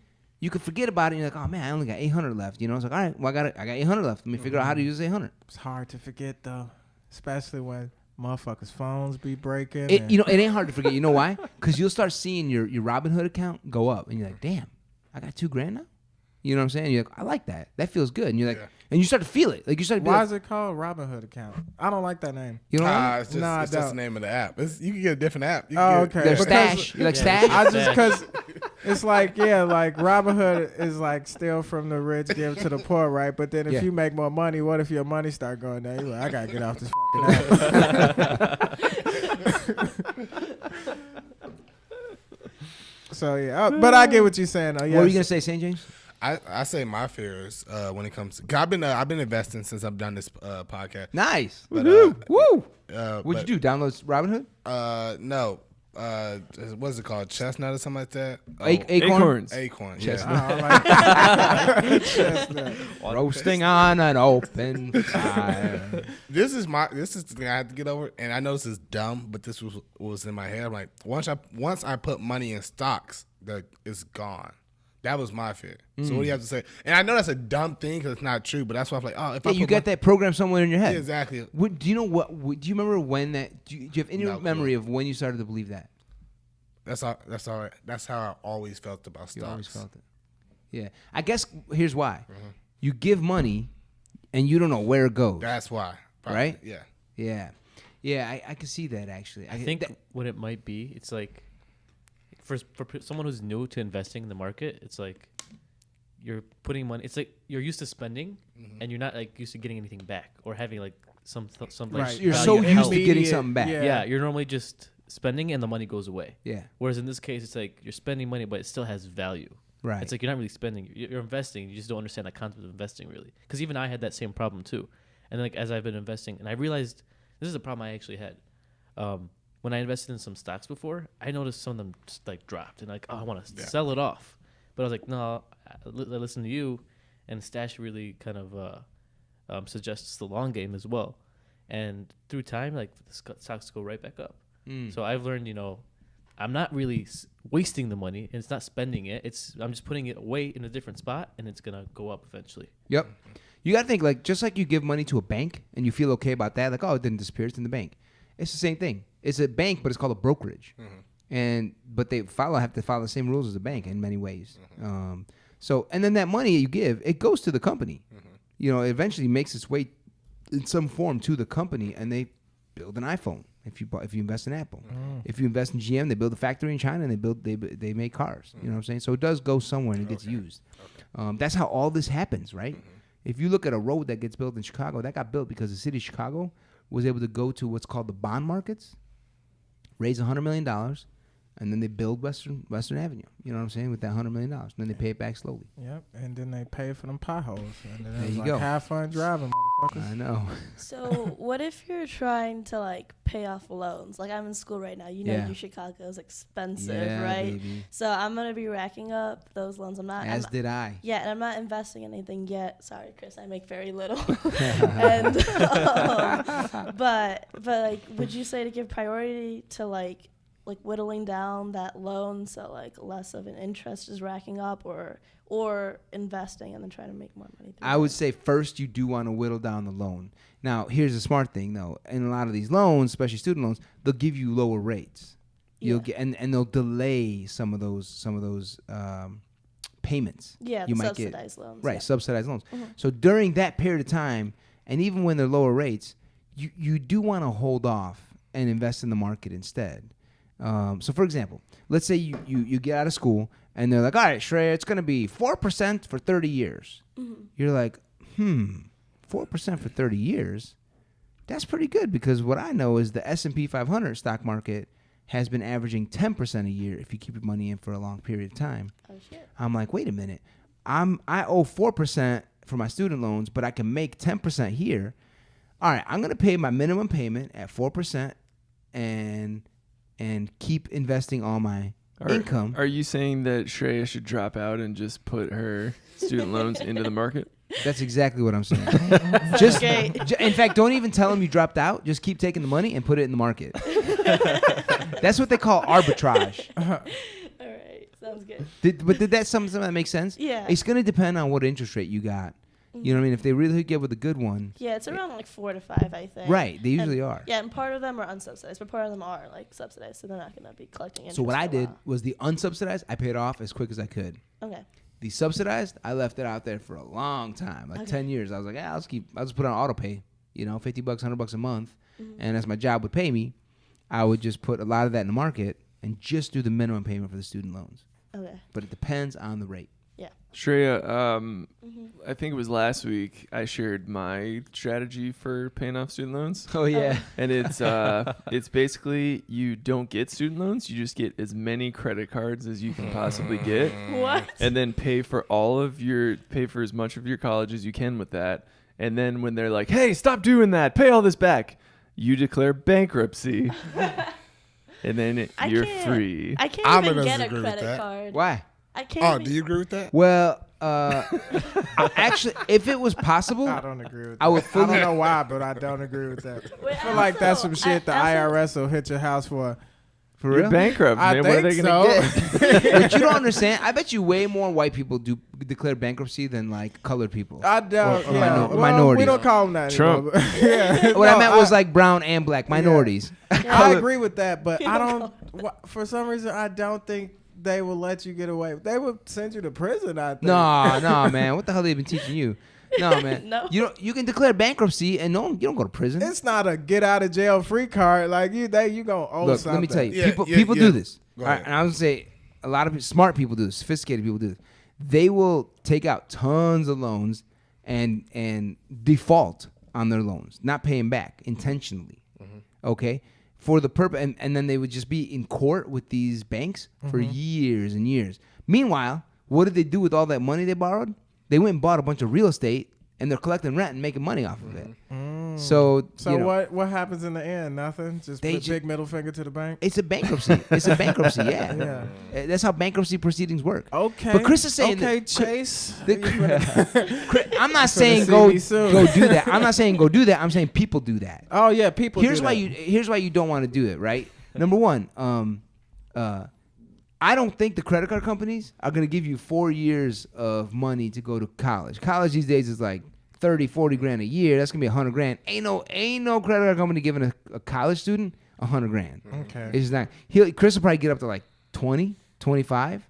you could forget about it. And you're like, oh man, I only got 800 left. It's like, all right, well I got 800 left. Let me figure out how to use 800. it's hard to forget though, especially when motherfuckers' phones be breaking. It ain't hard to forget. You know why? Because you'll start seeing your Robinhood account go up, and you're like, damn, I got $2,000 now. You know what I'm saying? You're like, I like that. That feels good. And you're like, and you start to feel it. Like you start to be Why like, is it called Robinhood account? I don't like that name. you know what I mean? it's just, No, I it's just don't. the name of the app. You can get a different app. You Oh, can get- okay. There's Because- Stash. You like Yeah. Stash? I just because it's like like Robinhood is like steal from the rich, give to the poor, right? But then if Yeah. you make more money, what if your money start going down? You're like, I gotta get off this fucking app. So yeah, but I get what you're saying. Though. What were you Yes. gonna say, St. James? I say my fears when it comes to. 'Cause I've been investing since I've done this podcast. Nice. But, Woo. What'd but, you do? Download Robinhood? No. What's it called? Chestnut or something like that? Acorn? Acorn. Chestnut. Yeah. I like Chestnut. Roasting on an open fire. This is the thing I had to get over, and I know this is dumb, but this was in my head. I'm like, once I put money in stocks, that it's gone. That was my fear. So what do you have to say? And I know that's a dumb thing because it's not true, but that's why I'm like, if I Yeah, you put got that program somewhere in your head. Yeah, exactly. Do you know what? Do you remember when that? Do you have any No memory clue. of when you started to believe that? That's all right. That's how I always felt about stocks. You always felt it. Yeah, I guess here's why. You give money, and you don't know where it goes. That's why. Probably. Right? Yeah. Yeah. I can see that actually. I think what it might be, it's like for someone who's new to investing in the market, it's like you're putting money. It's like you're used to spending, and you're not like used to getting anything back or having like some like Right. You're value so held. used to getting Immediate, something back. yeah. Yeah, you're normally just spending and the money goes away. Yeah. Whereas in this case, it's like you're spending money, but it still has value. Right. It's like you're not really spending. You're investing. You just don't understand the concept of investing really. Because even I had that same problem too. And like as I've been investing, and I realized this is a problem I actually had. When I invested in some stocks before, I noticed some of them just like dropped, and like, oh, I want to sell it off. But I was like, no, I listen to you, and Stash really kind of suggests the long game as well. And through time, like the stocks go right back up. So I've learned, I'm not really wasting the money, and it's not spending it. I'm just putting it away in a different spot, and it's gonna go up eventually. Yep. You got to think like just like you give money to a bank and you feel okay about that, like, oh, it didn't disappear, it's in the bank. It's the same thing. It's a bank, but it's called a brokerage, but they have to follow the same rules as a bank in many ways. So, and then that money you give, it goes to the company. You know, it eventually makes its way in some form to the company, and they build an iPhone. If you invest in Apple, if you invest in GM, they build a factory in China and they make cars. You know what I'm saying? So it does go somewhere and it gets used. That's how all this happens, right? If you look at a road that gets built in Chicago, that got built because the city of Chicago was able to go to what's called the bond markets, raise $100 million, and then they build Western Avenue. You know what I'm saying? With that $100 million, and then they pay it back slowly. Yep, and then they pay for them potholes. And then There it's you like, go. have fun driving, motherfuckers. I know. So what if you're trying to like pay off loans? Like I'm in school right now. You know, Yeah. Chicago is expensive, Yeah, right? baby. So I'm gonna be racking up those loans. As did I. Yeah, and I'm not investing anything yet. Sorry, Chris, I make very little. And but like, would you say to give priority to like whittling down that loan so like less of an interest is racking up, or investing and then trying to make more money? I would say first you do want to whittle down the loan. Now, here's the smart thing though. In a lot of these loans, especially student loans, they'll give you lower rates. You'll get and they'll delay some of those payments. Yeah, you the might subsidized loans. Right, Yeah. subsidized loans. So during that period of time, and even when they're lower rates, you do want to hold off and invest in the market instead. So for example, let's say you get out of school and they're like, all right, Shreya, it's going to be 4% for 30 years. You're like, 4% for 30 years? That's pretty good, because what I know is the S&P 500 stock market has been averaging 10% a year if you keep your money in for a long period of time. Oh shit. I'm like, wait a minute. I owe 4% for my student loans, but I can make 10% here. All right, I'm going to pay my minimum payment at 4% and keep investing all my income. Are you saying that Shreya should drop out and just put her student loans into the market? That's exactly what I'm saying. Just, Okay. in fact, don't even tell them you dropped out. Just keep taking the money and put it in the market. That's what they call arbitrage. All right, sounds good. Did that something that makes sense? Yeah. It's going to depend on what interest rate you got. You know what I mean? If they really hook you up with a good one. Yeah, it's around like 4 to 5, I think. Right, they usually And- are. Yeah, and part of them are unsubsidized, but part of them are like subsidized, so they're not going to be collecting interest. So what for I a did while. was the unsubsidized, I paid off as quick as I could. Okay. The subsidized, I left it out there for a long time, like 10 years. I was like, I'll just put it on auto pay, $50, $100 a month. And as my job would pay me, I would just put a lot of that in the market and just do the minimum payment for the student loans. Okay. But it depends on the rate. Yeah. Shreya, I think it was last week I shared my strategy for paying off student loans. Oh, yeah. And it's basically you don't get student loans, you just get as many credit cards as you can possibly get. What? And then pay for as much of your college as you can with that. And then when they're like, hey, stop doing that, pay all this back, you declare bankruptcy. And then you're free. I can't I'm even gonna get a disagree with credit that. card. Why? I can't. Oh, even- do you agree with that? Well, actually, if it was possible, I don't agree with that. I would I fully- don't know why, but I don't agree with that. Wait, I feel like that's some also- shit the I also- IRS will hit your house for. for You're real? bankrupt, I man. What are they think going to so. get? What you don't understand, I bet you way more white people do declare bankruptcy than like colored people. I don't. Or yeah. minor- minorities. We don't call them that Trump. anymore, but- yeah. What I No, meant was like brown and black minorities. I agree with that, but You I don't don't. For some reason, I don't think they will let you get away. They would send you to prison. I think. No, man. What the hell they been teaching you? No, man. No. You can declare bankruptcy and you don't go to prison. It's not a get out of jail free card. Like you gonna owe Look, something. let me tell you, Yeah, people yeah. do this. Go All right, ahead. and I was gonna say a lot of smart people do this, sophisticated people do this. They will take out tons of loans and default on their loans, not paying back intentionally. Okay, for the purpose, and then they would just be in court with these banks for years and years. Meanwhile, what did they do with all that money they borrowed? They went and bought a bunch of real estate, and they're collecting rent and making money off of it. So you know, what happens in the end? Nothing. Just They put ju- big middle finger to the bank. it's a bankruptcy. It's a bankruptcy. Yeah. Yeah. That's how bankruptcy proceedings work. Okay. But Chris is saying okay, that- Chase. I'm not saying see go me soon. do that. I'm not saying go do that. I'm saying people do that. Oh yeah, people. Here's do why that. here's why you don't want to do it, right? Number one, I don't think the credit card companies are going to give you 4 years of money to go to college. College these days is like 30, 40 grand a year. That's going to be 100 grand. Ain't no credit card company giving a college student 100 grand. Okay. It's not. Chris will probably get up to like 20, 25.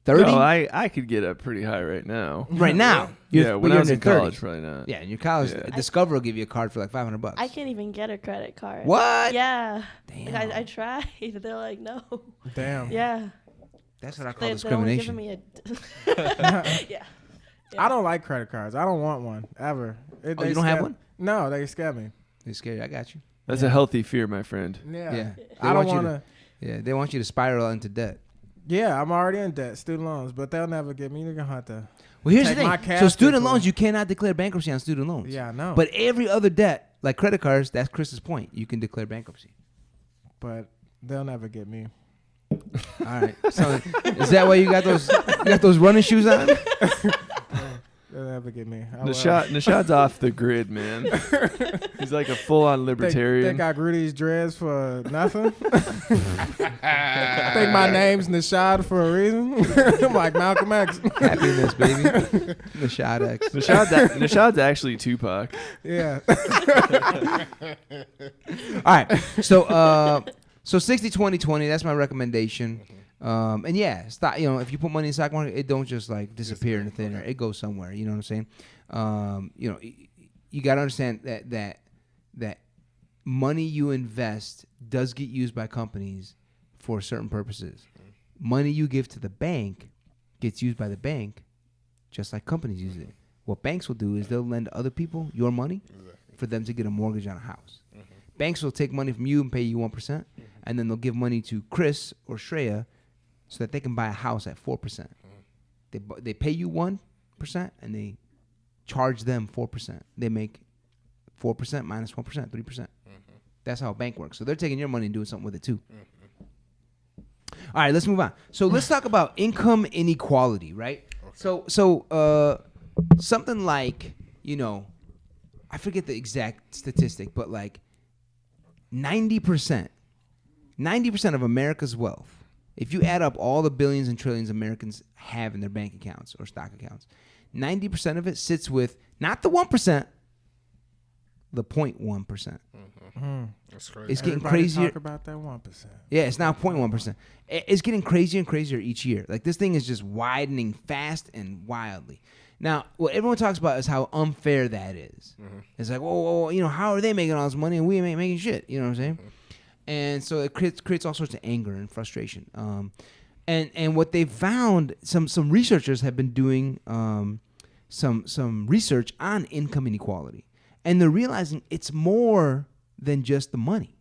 30? No, I could get up pretty high right now. Right now. Yeah, when I was in college, 30s. probably not. Yeah, in your college, Yeah. Discover will give you a card for like $500. I can't even get a credit card. What? Yeah. Damn. Like, I tried. They're like, no. Damn. Yeah. That's what I call They're only discrimination. giving me yeah. I don't like credit cards. I don't want one ever. Oh, They you don't have scare- one? No, they scare me. They're scary. I got you. That's a healthy fear, my friend. Yeah. Yeah. I don't want you want to- to. Yeah, they want you to spiral into debt. Yeah, I'm already in debt, student loans, but they'll never get me. They're gonna have to. Well, here's Take the my thing. cash So student before- loans, you cannot declare bankruptcy on student loans. Yeah, I know. But every other debt, like credit cards, that's Chris's point. You can declare bankruptcy. but they'll never get me. All right. So is that why you got those running shoes on? They'll never get me. Noshod's off the grid, man. He's like a full-on libertarian. Think I grew these dreads for nothing? Think my name's Noshod for a reason? I'm like Malcolm X. Happiness, baby. Noshod X. Noshod's actually Tupac. Yeah. All right. So 60-20-20, that's my recommendation. And yeah, stock, if you put money in the stock market, it don't just like disappear in the thin air. It goes somewhere. You know what I'm saying? You got to understand that money you invest does get used by companies for certain purposes. Money you give to the bank gets used by the bank just like companies use it. What banks will do is they'll lend other people your money for them to get a mortgage on a house. Banks will take money from you and pay you 1%, and then they'll give money to Chris or Shreya so that they can buy a house at 4%. They pay you 1%, and they charge them 4%. They make 4% minus 1%, 3%. That's how a bank works. So they're taking your money and doing something with it too. All right, let's move on. So let's talk about income inequality, right? Okay. So something like, I forget the exact statistic, but like 90% of America's wealth, if you add up all the billions and trillions Americans have in their bank accounts or stock accounts, 90% of it sits with not the 1%, the 0.1%. That's crazy. It's getting Everybody crazier. Talk about that 1%. Yeah, it's now 0.1%. It's getting crazier and crazier each year. Like this thing is just widening fast and wildly. Now, what everyone talks about is how unfair that is. It's like, whoa, how are they making all this money and we ain't making shit? You know what I'm saying? And so it creates all sorts of anger and frustration. And what they've found, some researchers have been doing some research on income inequality, and they're realizing it's more than just the money.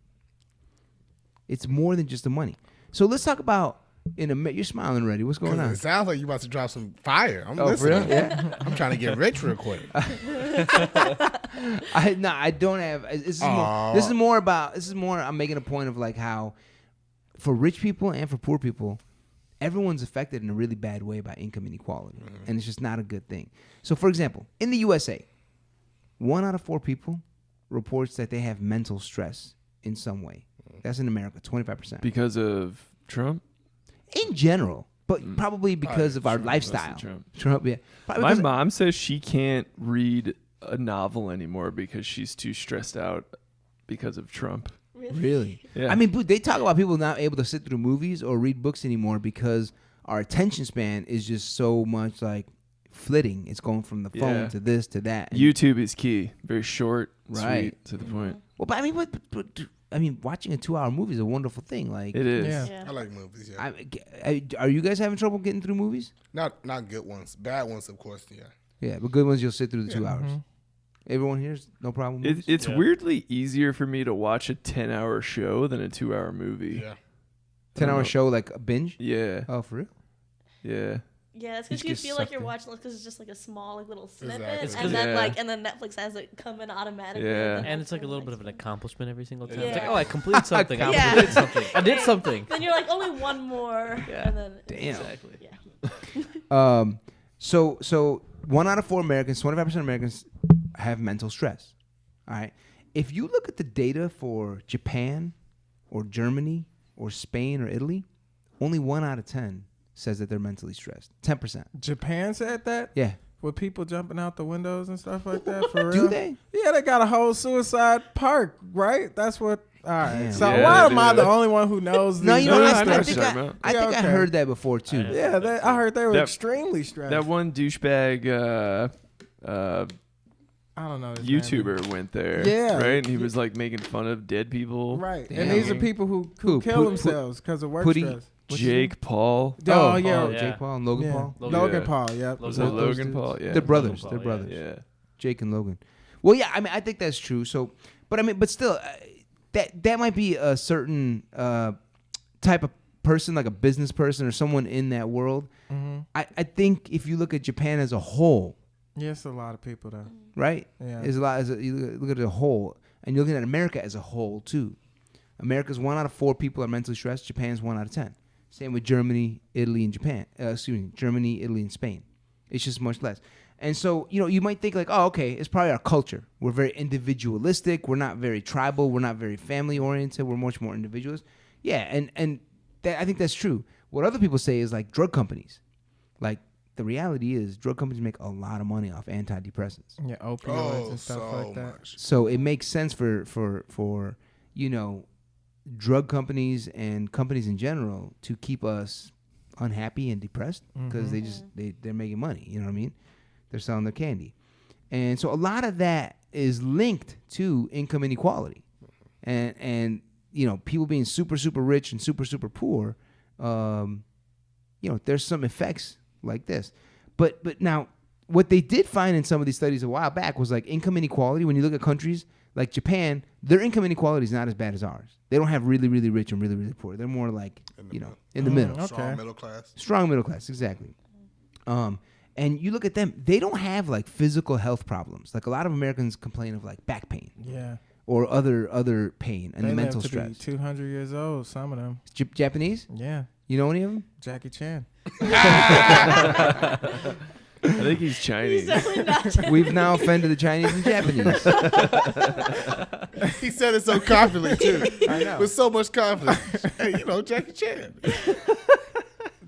It's more than just the money. So let's talk about you're smiling already. What's going on? It sounds like you about to drop some fire. I'm Oh, for listening. real? Yeah. I'm trying to get rich real quick. I don't have. This is more. I'm making a point of like how, for rich people and for poor people, everyone's affected in a really bad way by income inequality, and it's just not a good thing. So, for example, in the USA, 1 out of 4 people reports that they have mental stress in some way. That's in America, 25%. Because of Trump? In general, but probably because of our lifestyle. Trump, yeah. Probably My because- mom says she can't read a novel anymore because she's too stressed out because of Trump. Really? Yeah. I mean, they talk about people not able to sit through movies or read books anymore because our attention span is just so much like flitting. It's going from the phone Yeah. to this to that. And- YouTube is key. Very short, Right. sweet, to the point. Well, but I mean, watching a 2-hour movie is a wonderful thing. Like, It is. Yeah. Yeah. I like movies. Yeah, are you guys having trouble getting through movies? not good ones. Bad ones, of course. Yeah. Yeah, but good ones you'll sit through the 2 hours. Everyone here's no problem. With movies? It's weirdly easier for me to watch a 10-hour show than a 2-hour movie. Yeah. 10-hour show like a binge. Yeah. Oh, for real? Yeah. Yeah, it's You because just you get feel like sucked you're in. watching because it's just like a small like little snippet, Exactly. It's 'cause- and then Yeah. and then Netflix has it come in automatically. Yeah. then And it's like a the little bit next of an one. accomplishment every single time. Yeah. It's like, oh, I completed something. I Yeah. completed something. I did something. Then you're like only one more, Yeah. and then Damn. Exactly. yeah. So 1 out of 4 Americans, 25% of Americans have mental stress. All right. If you look at the data for Japan or Germany or Spain or Italy, only 1 out of 10 says that they're mentally stressed. 10%. Japan said that? Yeah. With people jumping out the windows and stuff like that? For real? Do they? Yeah, they got a whole suicide park, right? That's what All right. Damn. So Yeah, why they am I do the that. only one who knows? No, these you know, Yeah, I, I know I what think you're I, talking about. I think I okay. heard that before too. Yeah. Yeah, I heard they were That- extremely stressed. That one douchebag I don't know. his name. YouTuber went there. Yeah. Right? And he was like making fun of dead people. Right. Damn. And these are people who Who? kill Put- themselves because of work Putty- stress. What's his Jake Paul. name? Oh, yeah. Paul, yeah. Jake Paul and Logan Yeah. Paul. Logan Yeah. Paul. Yep. Was Logan it Paul. Logan Paul? Yeah. They're brothers. Paul, They're yeah. brothers. Yeah. Jake and Logan. Well, yeah, I mean, I think that's true. So, but still, that might be a certain type of person, like a business person or someone in that world. Mm-hmm. I think if you look at Japan as a whole, Yes, a lot of people though. right? Yeah. There's a lot. You look at it as a whole, and you're looking at America as a whole too. America's 1 out of 4 people are mentally stressed. Japan's 1 out of 10. Same with Germany, Italy, and Japan. Germany, Italy, and Spain. It's just much less. And so, you might think like, oh, okay, it's probably our culture. We're very individualistic. We're not very tribal. We're not very family oriented. We're much more individualist. Yeah, and I think that's true. What other people say is like drug companies. Like the reality is, drug companies make a lot of money off antidepressants. Yeah, opioids Oh, and stuff so like that. much. So it makes sense for drug companies and companies in general to keep us unhappy and depressed because they're making money. You know what I mean? They're selling their candy, and so a lot of that is linked to income inequality, and people being super rich and super poor. There's some effects like this, but now what they did find in some of these studies a while back was like income inequality. When you look at countries like Japan, their income inequality is not as bad as ours. They don't have really rich and really poor. They're more like in the middle. Okay. Strong middle class. Strong middle class, exactly. And you look at them, they don't have like physical health problems. Like a lot of Americans complain of like back pain Yeah. or other pain and They the live mental to be stress. 200 years old, some of them. Japanese? Yeah. You know any of them? Jackie Chan. I think he's Chinese. He's definitely not. We've now offended the Chinese and Japanese. He said it so confidently too. I know. With so much confidence. Hey, Jackie Chan.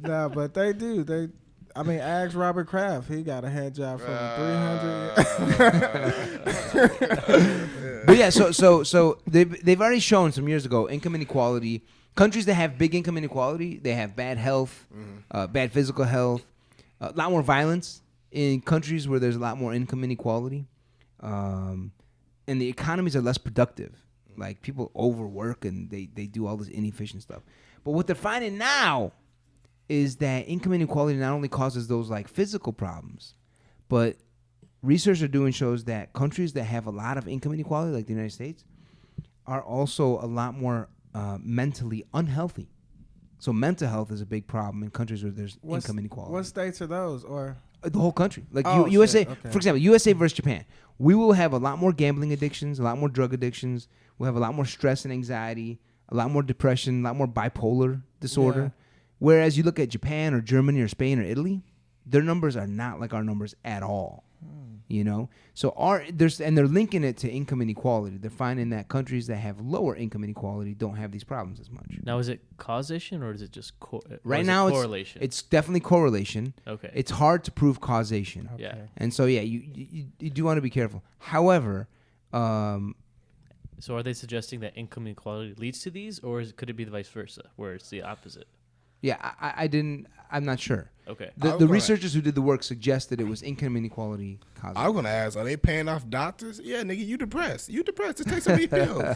Nah, but they do. Ask Robert Kraft. He got a head job for 300. But yeah, so they've already shown some years ago income inequality. Countries that have big income inequality, they have bad health, bad physical health, a lot more violence. In countries where there's a lot more income inequality, and the economies are less productive. Like people overwork and they do all this inefficient stuff. But what they're finding now is that income inequality not only causes those like physical problems, but research they're doing shows that countries that have a lot of income inequality, like the United States, are also a lot more mentally unhealthy. So mental health is a big problem in countries where there's income inequality. What states are those? Or The whole country. Like Oh, USA, shit, okay. for example, USA versus Japan. We will have a lot more gambling addictions, a lot more drug addictions. We'll have a lot more stress and anxiety, a lot more depression, a lot more bipolar disorder. Yeah. Whereas you look at Japan or Germany or Spain or Italy, their numbers are not like our numbers at all. So they're linking it to income inequality. They're finding that countries that have lower income inequality don't have these problems as much. Now, is it causation or is it just Right now, correlation? it's definitely correlation. Okay. It's hard to prove causation. Yeah. Okay. And so, yeah, you do want to be careful. However, So are they suggesting that income inequality leads to these, or could it be the vice versa, where it's the opposite? yeah, I'm not sure. Okay. I was The gonna- researchers who did the work suggested it was income inequality causing. I was gonna ask, are they paying off doctors? Yeah, nigga, you depressed. Just take some of these pills.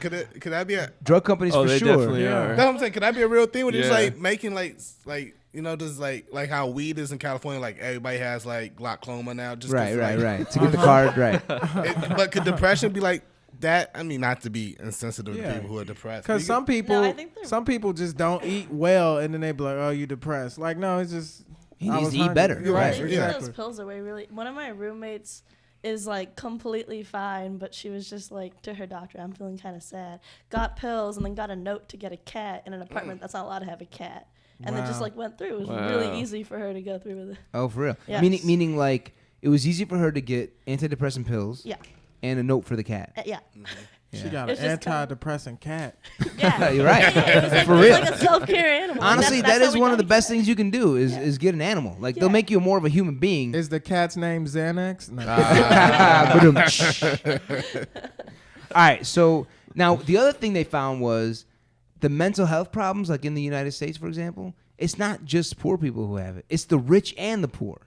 Could that be a? Drug companies Oh, for they sure. definitely Yeah. are. That's what I'm saying. Could that be a real thing? Where it's Yeah. like making just like how weed is in California. Like everybody has like glaucoma now. Just 'cause, Right. like, To get the card, right. But could depression be like that? I mean, not to be insensitive Yeah. to people who are depressed. because but you some I think they're- people just don't eat well, and then they be like, "Oh, you depressed." Like, no, it's just He I needs was to eat hungry. better. You're I right. think Exactly. those pills away really. One of my roommates is like completely fine, but she was just like to her doctor, "I'm feeling kind of sad." Got pills and then got a note to get a cat in an apartment that's not allowed to have a cat, and then just Wow. like went through. It was Wow. really easy for her to go through with it. Oh, for real. Yes. Meaning like it was easy for her to get antidepressant pills. Yeah, And a note for the cat. yeah, She got an It's just kinda- antidepressant cat. yeah. You're right. It was like, For it was real. like a self-care animal. Like, Honestly, that's that how is we one got of the a best cat. things you can do is Yeah. get an animal. Like they'll Yeah. make you more of a human being. Is the cat's name Xanax? No. All right, so Now, the other thing they found was the mental health problems, like in the United States, for example. It's not just poor people who have it. It's the rich and the poor,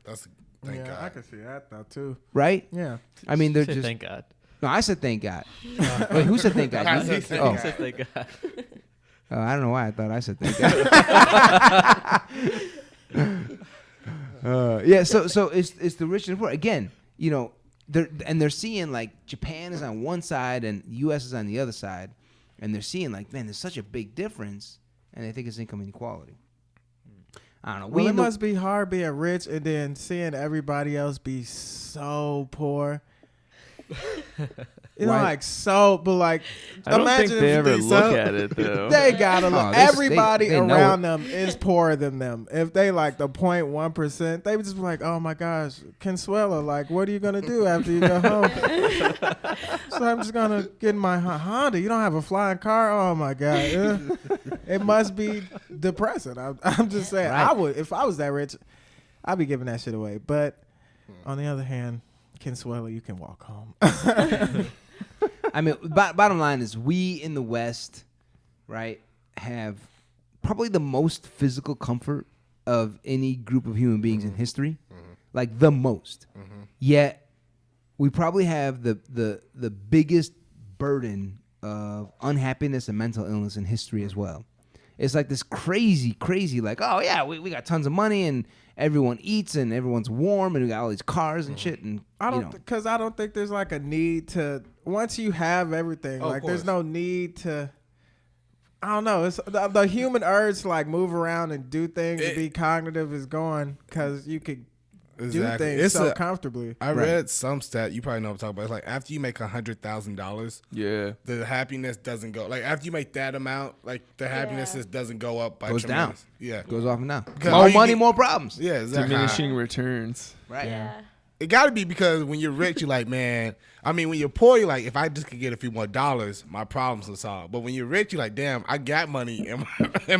Thank I God. can see that though too. right? Yeah. I mean, they're Say just. thank God. No, I said thank God. Wait, who said thank God? I You? said thank Oh, God. Say thank God. I don't know why I thought I said thank God. Yeah, so it's the rich and the poor again. You know, they're seeing like Japan is on one side and U.S. is on the other side, and they're seeing like, man, there's such a big difference, and they think it's income inequality. I don't know. Well, it must be hard being rich and then seeing everybody else be so poor. You know, Right. like so, but like, I don't think imagine they if ever they look so- at it though. They gotta look. Oh, Everybody they know around them is poorer than them. If they like the 0.1%, they would just be like, "Oh my gosh, Consuelo, like, what are you gonna do after you go home?" So I'm just gonna get in my Honda. You don't have a flying car? Oh my god, it must be depressing. I'm just saying, Right. I would if I was that rich, I'd be giving that shit away. But on the other hand, Consuelo, you can walk home. I mean, bottom line is we in the West, right, have probably the most physical comfort of any group of human beings in history, like the most. Yet we probably have the biggest burden of unhappiness and mental illness in history as well. It's like this crazy, like, oh yeah, we got tons of money and everyone eats and everyone's warm and we got all these cars and shit and I you don't, know. because I don't think there's like a need to. Once you have everything, Oh, of like there's course. no need to. I don't know. It's the human urge to like move around and do things and be cognitive is gone because you could do things so comfortably. I read some stat. You probably know what I'm talking about. It's like after you make $100,000, Yeah. the happiness doesn't go. Like after you make that amount, like the happiness Yeah. just doesn't go up by Goes down. tremendous. Yeah, Goes off and down. Because More all you money, need- more problems. yeah, exactly. Diminishing returns. Right. Yeah. It got to be because when you're rich, you're like, man. I mean, when you're poor, you're like, if I just could get a few more dollars, my problems are solved. But when you're rich, you're like, damn, I got money and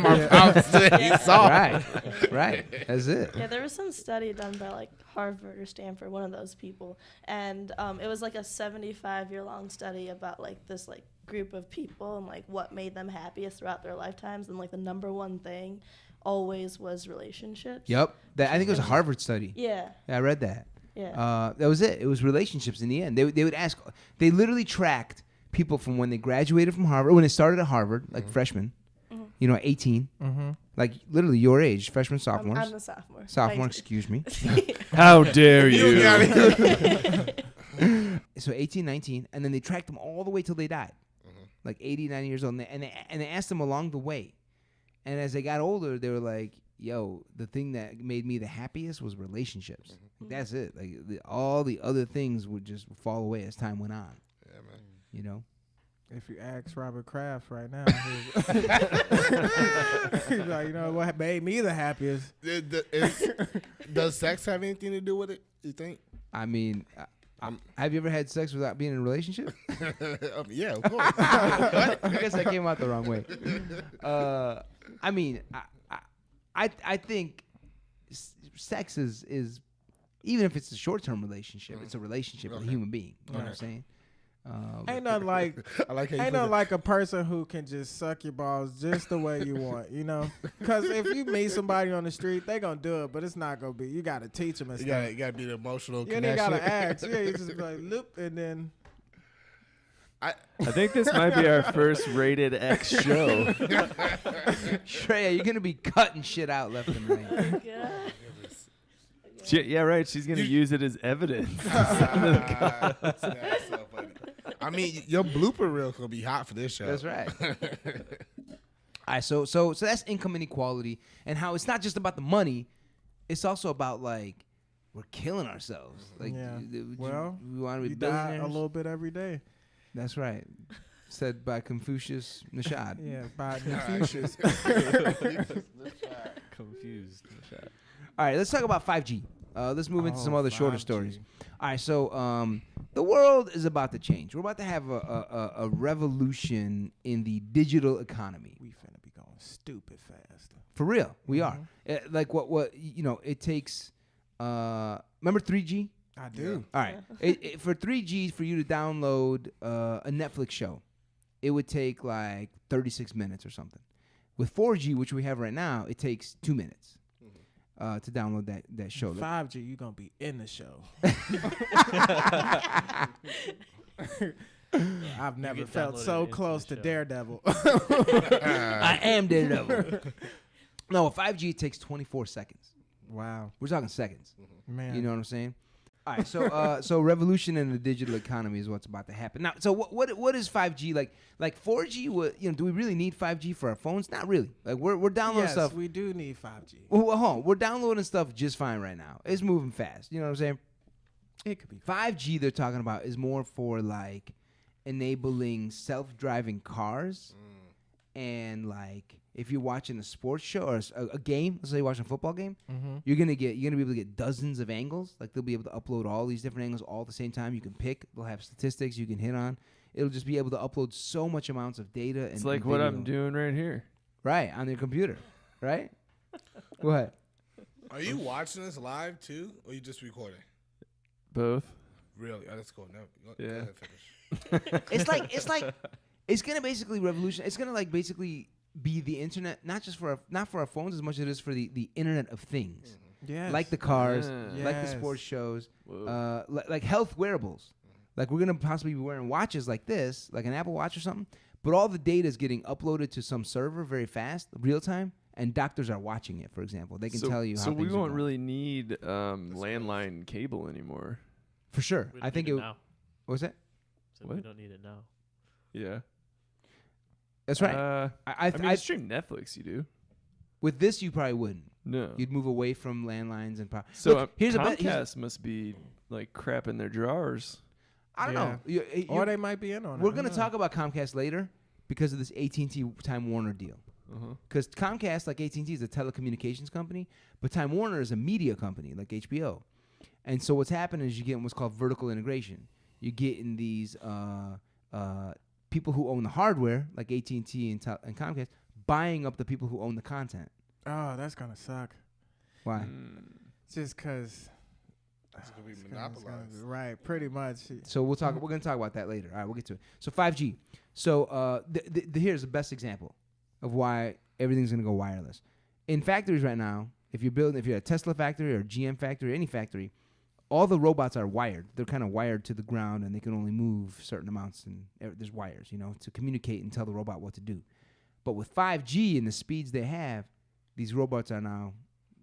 my problems still ain't solved. Right. That's it. Yeah, there was some study done by like Harvard or Stanford, one of those people, and it was like a 75-year-long study about like this like group of people and like what made them happiest throughout their lifetimes, and like the number one thing always was relationships. Yep. I think it was a Harvard study. Yeah. I read that. Yeah. That was it. It was relationships in the end. They would ask. They literally tracked people from when they graduated from Harvard, when they started at Harvard, like freshmen, 18, like literally your age, freshmen, sophomores. I'm a sophomore. Sophomore, Thanks. excuse me. How dare you? So 18, 19, and then they tracked them all the way till they died, like 80, 90 years old, and they asked them along the way. And as they got older, they were like, yo, the thing that made me the happiest was relationships. Like, that's it. Like all the other things would just fall away as time went on. Yeah, man. You know? If you ask Robert Kraft right now, he's like, you know what made me the happiest? Does sex have anything to do with it, you think? I mean, have you ever had sex without being in a relationship? Yeah, of course. I guess I came out the wrong way. I mean, I think sex is even if it's a short-term relationship, it's a relationship with a human being. You know what I'm saying? Ain't nothing like I like how you ain't put nothing it. like a person who can just suck your balls just the way you want, you know? Because if you meet somebody on the street, they gonna do it, but it's not gonna be. You gotta teach them and You stuff. gotta be the emotional You ain't connection. gotta ask. Yeah, you just be like loop, and then I think this might be our first rated X show. Shreya, you're gonna be cutting shit out left and right. Oh, God. Yeah, right. She's gonna use it as evidence. That's so funny. I mean, your blooper reel gonna be hot for this show. That's right. All right, so that's income inequality and how it's not just about the money, it's also about like we're killing ourselves. Like, yeah. Well, we want to be You die billionaires. a little bit every day. That's right. Said by Confucius Noshod. Yeah, by Confucius. Confused. All right, let's talk about 5G. Let's move into some other shorter 5G. stories. All right, so the world is about to change. We're about to have a revolution in the digital economy. We finna be going stupid fast. For real, we are. Like what it takes. Remember 3G? I do. All right, for 3G for you to download a Netflix show, it would take like 36 minutes or something. With 4G, which we have right now, it takes 2 minutes to download that show. 5G, you gonna be in the show. I've never get felt downloaded so into close the to show. Daredevil. I am Daredevil. No, with 5G, it takes 24 seconds. Wow, We're talking seconds. man. You know what I'm saying? All right, so so revolution in the digital economy is what's about to happen now. So what is 5G like? Like 4G? What, do we really need 5G for our phones? Not really. Like we're downloading Yes, stuff. we do need 5G. Well, hold on. We're downloading stuff just fine right now. It's moving fast. You know what I'm saying? It could be 5G they're talking about is more for like enabling self-driving cars and like if you're watching a sports show or a game, let's say you're watching a football game, you're gonna be able to get dozens of angles. Like they'll be able to upload all these different angles all at the same time. You can pick. They'll have statistics you can hit on. It'll just be able to upload so much amounts of data. It's like what I'm doing right here. right on your computer, right? Go ahead. Are you watching this live too, or you just recording? Both. Really? Oh, that's cool. No, go Yeah. ahead, finish. It's gonna basically revolution. It's gonna like basically be the internet, not for our phones as much as it is for the Internet of Things, yes. like the cars, Yeah. like the Yes. sports shows, Whoa. like health wearables. Like we're gonna possibly be wearing watches like this, like an Apple Watch or something. But all the data is getting uploaded to some server very fast, real time, and doctors are watching it. For example, they can tell you how So we things are won't going. really need landline cable anymore. For sure. We I don't think need it. now. What was that? So What? we don't need it now. Yeah. That's right. I mean, you stream Netflix, you do. with this, you probably wouldn't. No. You'd move away from landlines and. So Look, here's a bet. Comcast must be like crap in their drawers. I don't Yeah. know. Or they might be in on it. We're I going to don't know. talk about Comcast later because of this AT&T Time Warner deal. Because Comcast, like AT&T, is a telecommunications company, but Time Warner is a media company, like HBO. And so what's happening is you get what's called vertical integration. You get in these people who own the hardware, like AT&T and Comcast, buying up the people who own the content. Oh, that's gonna suck. Why? Just because. It's gonna be monopolized. Right, pretty much. So we're going to talk about that later. All right, we'll get to it. So 5G. So here's the best example of why everything's going to go wireless. In factories right now, if you're a Tesla factory or a GM factory or any factory, all the robots are wired. They're kind of wired to the ground, and they can only move certain amounts, and there's wires, to communicate and tell the robot what to do. But with 5G and the speeds they have, these robots are now,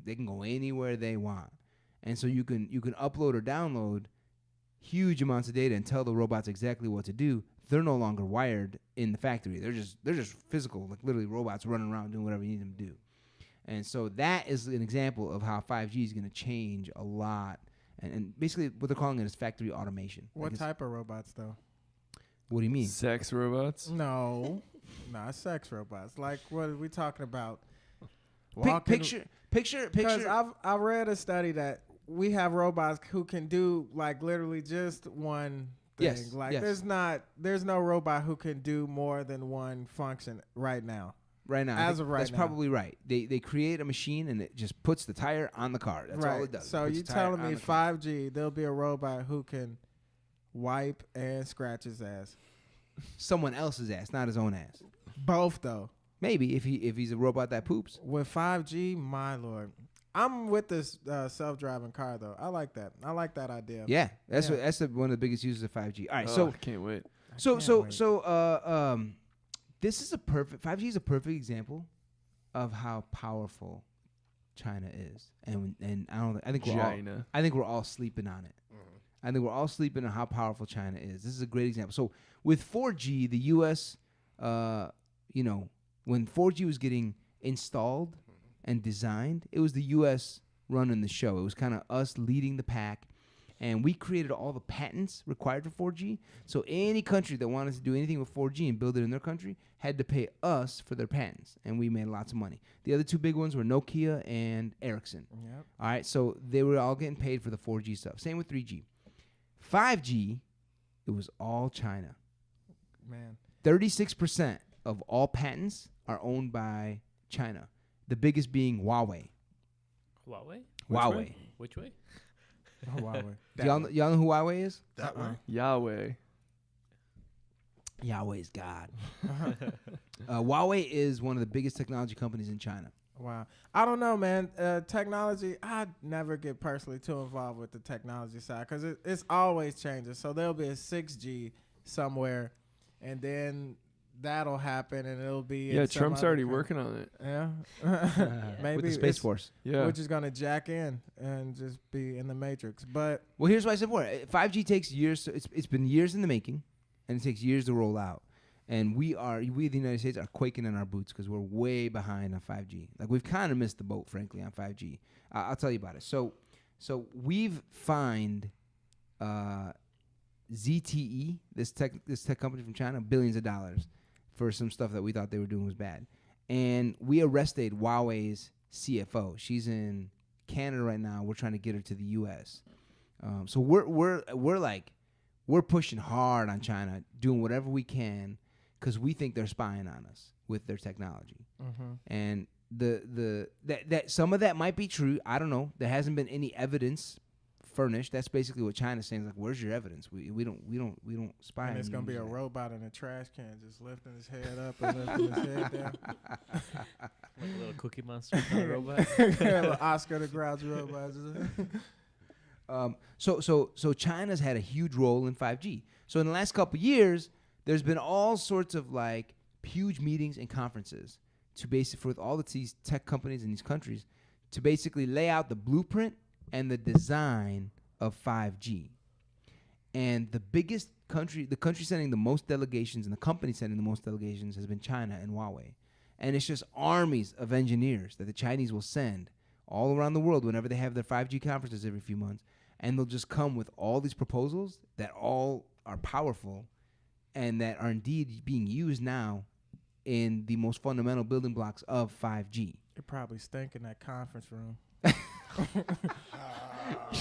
they can go anywhere they want. And so you can upload or download huge amounts of data and tell the robots exactly what to do. They're no longer wired in the factory. They're just physical, like literally robots running around doing whatever you need them to do. And so that is an example of how 5G is going to change a lot. And basically what they're calling it is factory automation. What Like type of robots though? what do you mean? Sex robots. No, not sex robots. Like what are we talking about? Picture. Because I read a study that we have robots who can do like literally just one thing. Yes, Like yes. there's no robot who can do more than one function right now. Right now, As of right that's now. probably right. They create a machine and it just puts the tire on the car. That's all it does. So It puts you the tire telling on me the car. 5G there'll be a robot who can wipe and scratch his ass? Someone else's ass, not his own ass. Both though. Maybe if he's a robot that poops. With 5G, my lord. I'm with this self-driving car though. I like that. I like that idea. Yeah, that's Yeah. One of the biggest uses of 5G. All right, Oh, so I can't wait. this is 5G is a perfect example of how powerful China is, and I think China. we're all sleeping on it. I think we're all sleeping on how powerful China is. This is a great example. So with 4G, the U.S., when 4G was getting installed and designed, it was the U.S. running the show. It was kind of us leading the pack. And we created all the patents required for 4G. So any country that wanted to do anything with 4G and build it in their country had to pay us for their patents. And we made lots of money. The other two big ones were Nokia and Ericsson. Yep. All right, so they were all getting paid for the 4G stuff. Same with 3G. 5G, it was all China. Man. 36% of all patents are owned by China. The biggest being Huawei. Huawei? Huawei. Which way? Oh, Huawei. Do y'all know who Huawei is? That way. Yahweh. Yahweh is God. Huawei is one of the biggest technology companies in China. Wow. I don't know, man. Technology, I never get personally too involved with the technology side because it's always changing. So there'll be a 6G somewhere, and then that'll happen, and it'll be Yeah, Trump's already working on it. Yeah. Maybe With the Space Force. Yeah. which is going to jack in and just be in the Matrix. But Well, here's why I said more. 5G takes years. It's been years in the making, and it takes years to roll out. And we, the United States, are quaking in our boots because we're way behind on 5G. Like, we've kind of missed the boat, frankly, on 5G. I'll tell you about it. So we've fined ZTE, this tech company from China, billions of dollars for some stuff that we thought they were doing was bad. And we arrested Huawei's CFO. She's in Canada right now. We're trying to get her to the U.S. So we're pushing hard on China, doing whatever we can, because we think they're spying on us with their technology. And that some of that might be true. I don't know. There hasn't been any evidence furnished. That's basically what China's saying. Like, where's your evidence? We don't spy on you. and it's going to be a robot in a trash can just lifting his head up and lifting his head down. Like a little Cookie Monster kind of robot. Little Oscar the Grouch robot. So China's had a huge role in 5G. So in the last couple of years, there's been all sorts of like huge meetings and conferences to basically with all of these tech companies in these countries to basically lay out the blueprint and the design of 5G. And the biggest country, the country sending the most delegations and the company sending the most delegations has been China and Huawei. And it's just armies of engineers that the Chinese will send all around the world whenever they have their 5G conferences every few months. And they'll just come with all these proposals that all are powerful and that are indeed being used now in the most fundamental building blocks of 5G. It probably stink in that conference room.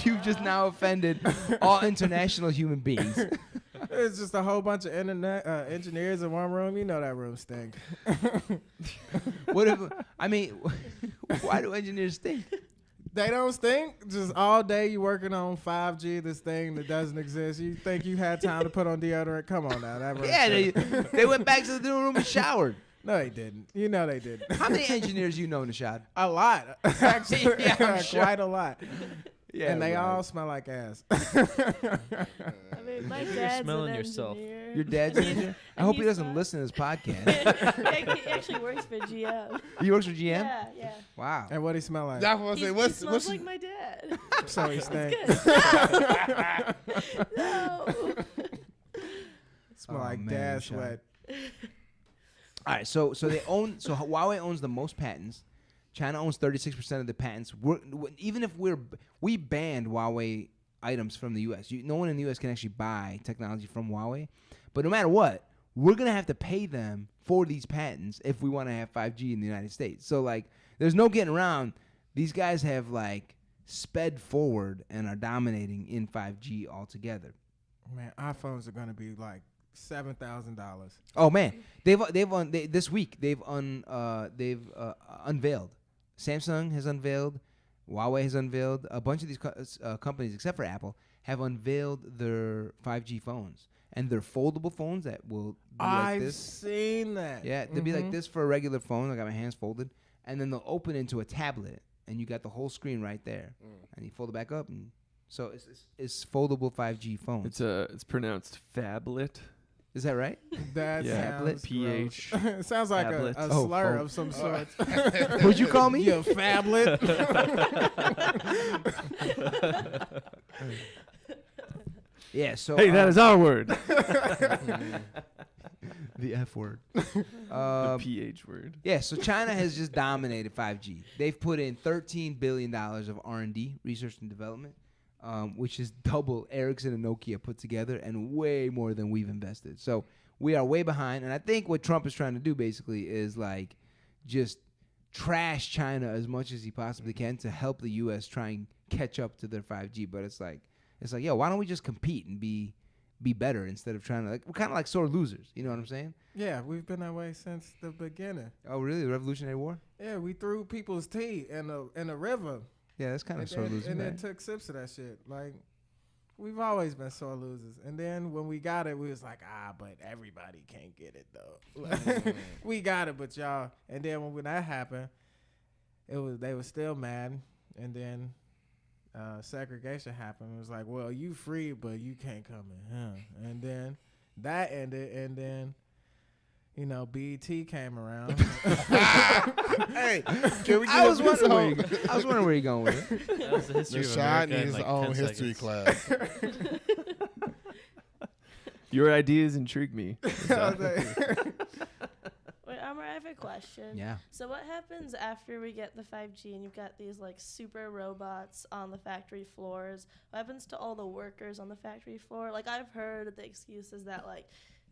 You've just now offended all international human beings. It's just a whole bunch of engineers in one room. You know that room stink. What if? I mean, why do engineers stink? They don't stink. Just all day you working on 5G, this thing that doesn't exist. You think you had time to put on deodorant? Come on now. That room Yeah, they went back to the living room and showered. No, they didn't. You know they didn't. How many engineers you know, Noshod? A lot. Actually, Yeah, I'm sure. quite a lot. Yeah, and they right. all smell like ass. I mean, my You're dad's smelling an yourself. engineer. Your dad's an engineer? I hope he he's doesn't not- listen to this podcast. Yeah, he actually works for GM. He works for GM? Yeah. Wow. And what he smell like? That's what I He, say. he What's smells like my dad. So he stink. No. Smell Oh, like man, dad Sean. sweat. All right, so Huawei owns the most patents. China owns 36% of the patents. Even if we banned Huawei items from the U.S., no one in the U.S. can actually buy technology from Huawei. But no matter what, we're gonna have to pay them for these patents if we want to have 5G in the United States. So like, there's no getting around. These guys have like sped forward and are dominating in 5G altogether. Man, iPhones are gonna be like $7,000. Oh man, this week they've unveiled. Samsung has unveiled. Huawei has unveiled. A bunch of these companies, except for Apple, have unveiled their 5G phones, and they're foldable phones that will be like I've this. seen that. Yeah, they'll be like this for a regular phone. I got my hands folded, and then they'll open into a tablet, and you got the whole screen right there, and you fold it back up, and so it's foldable 5G phones. It's pronounced phablet. Is that right? That Yeah, sounds PH. gross. It sounds like a Tablet. Oh, slur phone. of some sort. What'd you call me? You phablet. Yeah. So Hey, that is our word. the F word. The PH word. Yeah, so China has just dominated 5G. They've put in $13 billion of R&D, research and development, which is double Ericsson and Nokia put together and way more than we've invested. So we are way behind. And I think what Trump is trying to do basically is like just trash China as much as he possibly can to help the U.S. try and catch up to their 5G. But it's like, yo, why don't we just compete and be better instead of trying to, like, we're kind of like sore losers. You know what I'm saying? Yeah, we've been that way since the beginning. Oh, really? The Revolutionary War? Yeah, we threw people's tea in the river. Yeah, that's kind of And sore losing. then Right? took sips of that shit. Like, we've always been sore losers. And then when we got it, we was like, but everybody can't get it though. We got it, but y'all. And then when that happened, they were still mad. And then segregation happened. It was like, well, you free, but you can't come in. Huh? And then that ended, and then BET came around. Hey, can we get I was wondering where you're going with it. That was the history of Noshod America in needs like his own 10 history seconds. class. Your ideas intrigue me. Wait, Amber, I have a question. Yeah. So what happens after we get the 5G and you've got these like super robots on the factory floors? What happens to all the workers on the factory floor? Like I've heard the excuses that like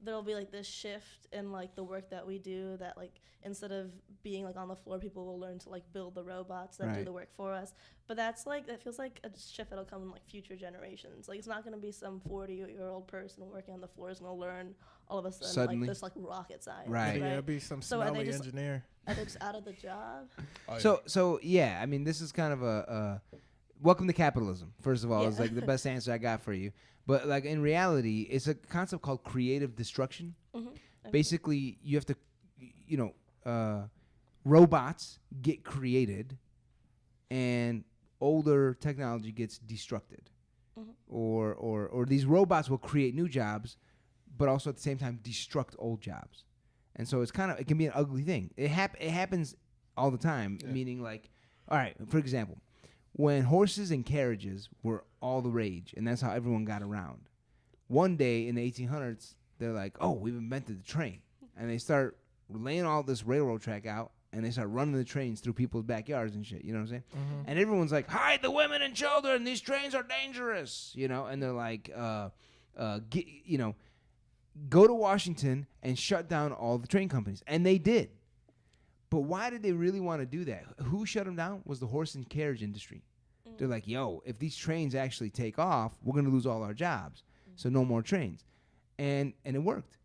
there'll be like this shift in like the work that we do, that like instead of being like on the floor, people will learn to like build the robots that do Right. the work for us. But that's like, that feels like a shift that'll come in like future generations. Like it's not going to be some 40-year-old person working on the floor is going to learn all of a sudden Suddenly. like this like rocket science. Right. Yeah, it'd be some So are they smelly just- engineer. Are they just out of the job? Oh, yeah. So yeah, I mean, this is kind of a welcome to capitalism. First of all, it's Yeah. like the best answer I got for you. But like in reality, it's a concept called creative destruction. Mm-hmm. Basically, you have to, robots get created, and older technology gets destructed, or these robots will create new jobs, but also at the same time destruct old jobs. And so it can be an ugly thing. It happens all the time. Yeah. Meaning, like, all right, for example, when horses and carriages were all the rage, and that's how everyone got around. One day in the 1800s, they're like, "Oh, we've invented the train," and they start laying all this railroad track out, and they start running the trains through people's backyards and shit. You know what I'm saying? And everyone's like, "Hide the women and children! These trains are dangerous!" And they're like, go to Washington and shut down all the train companies. And they did. But why did they really want to do that? Who shut them down was the horse and carriage industry. They're like, yo, if these trains actually take off, we're going to lose all our jobs. So no more trains. And it worked.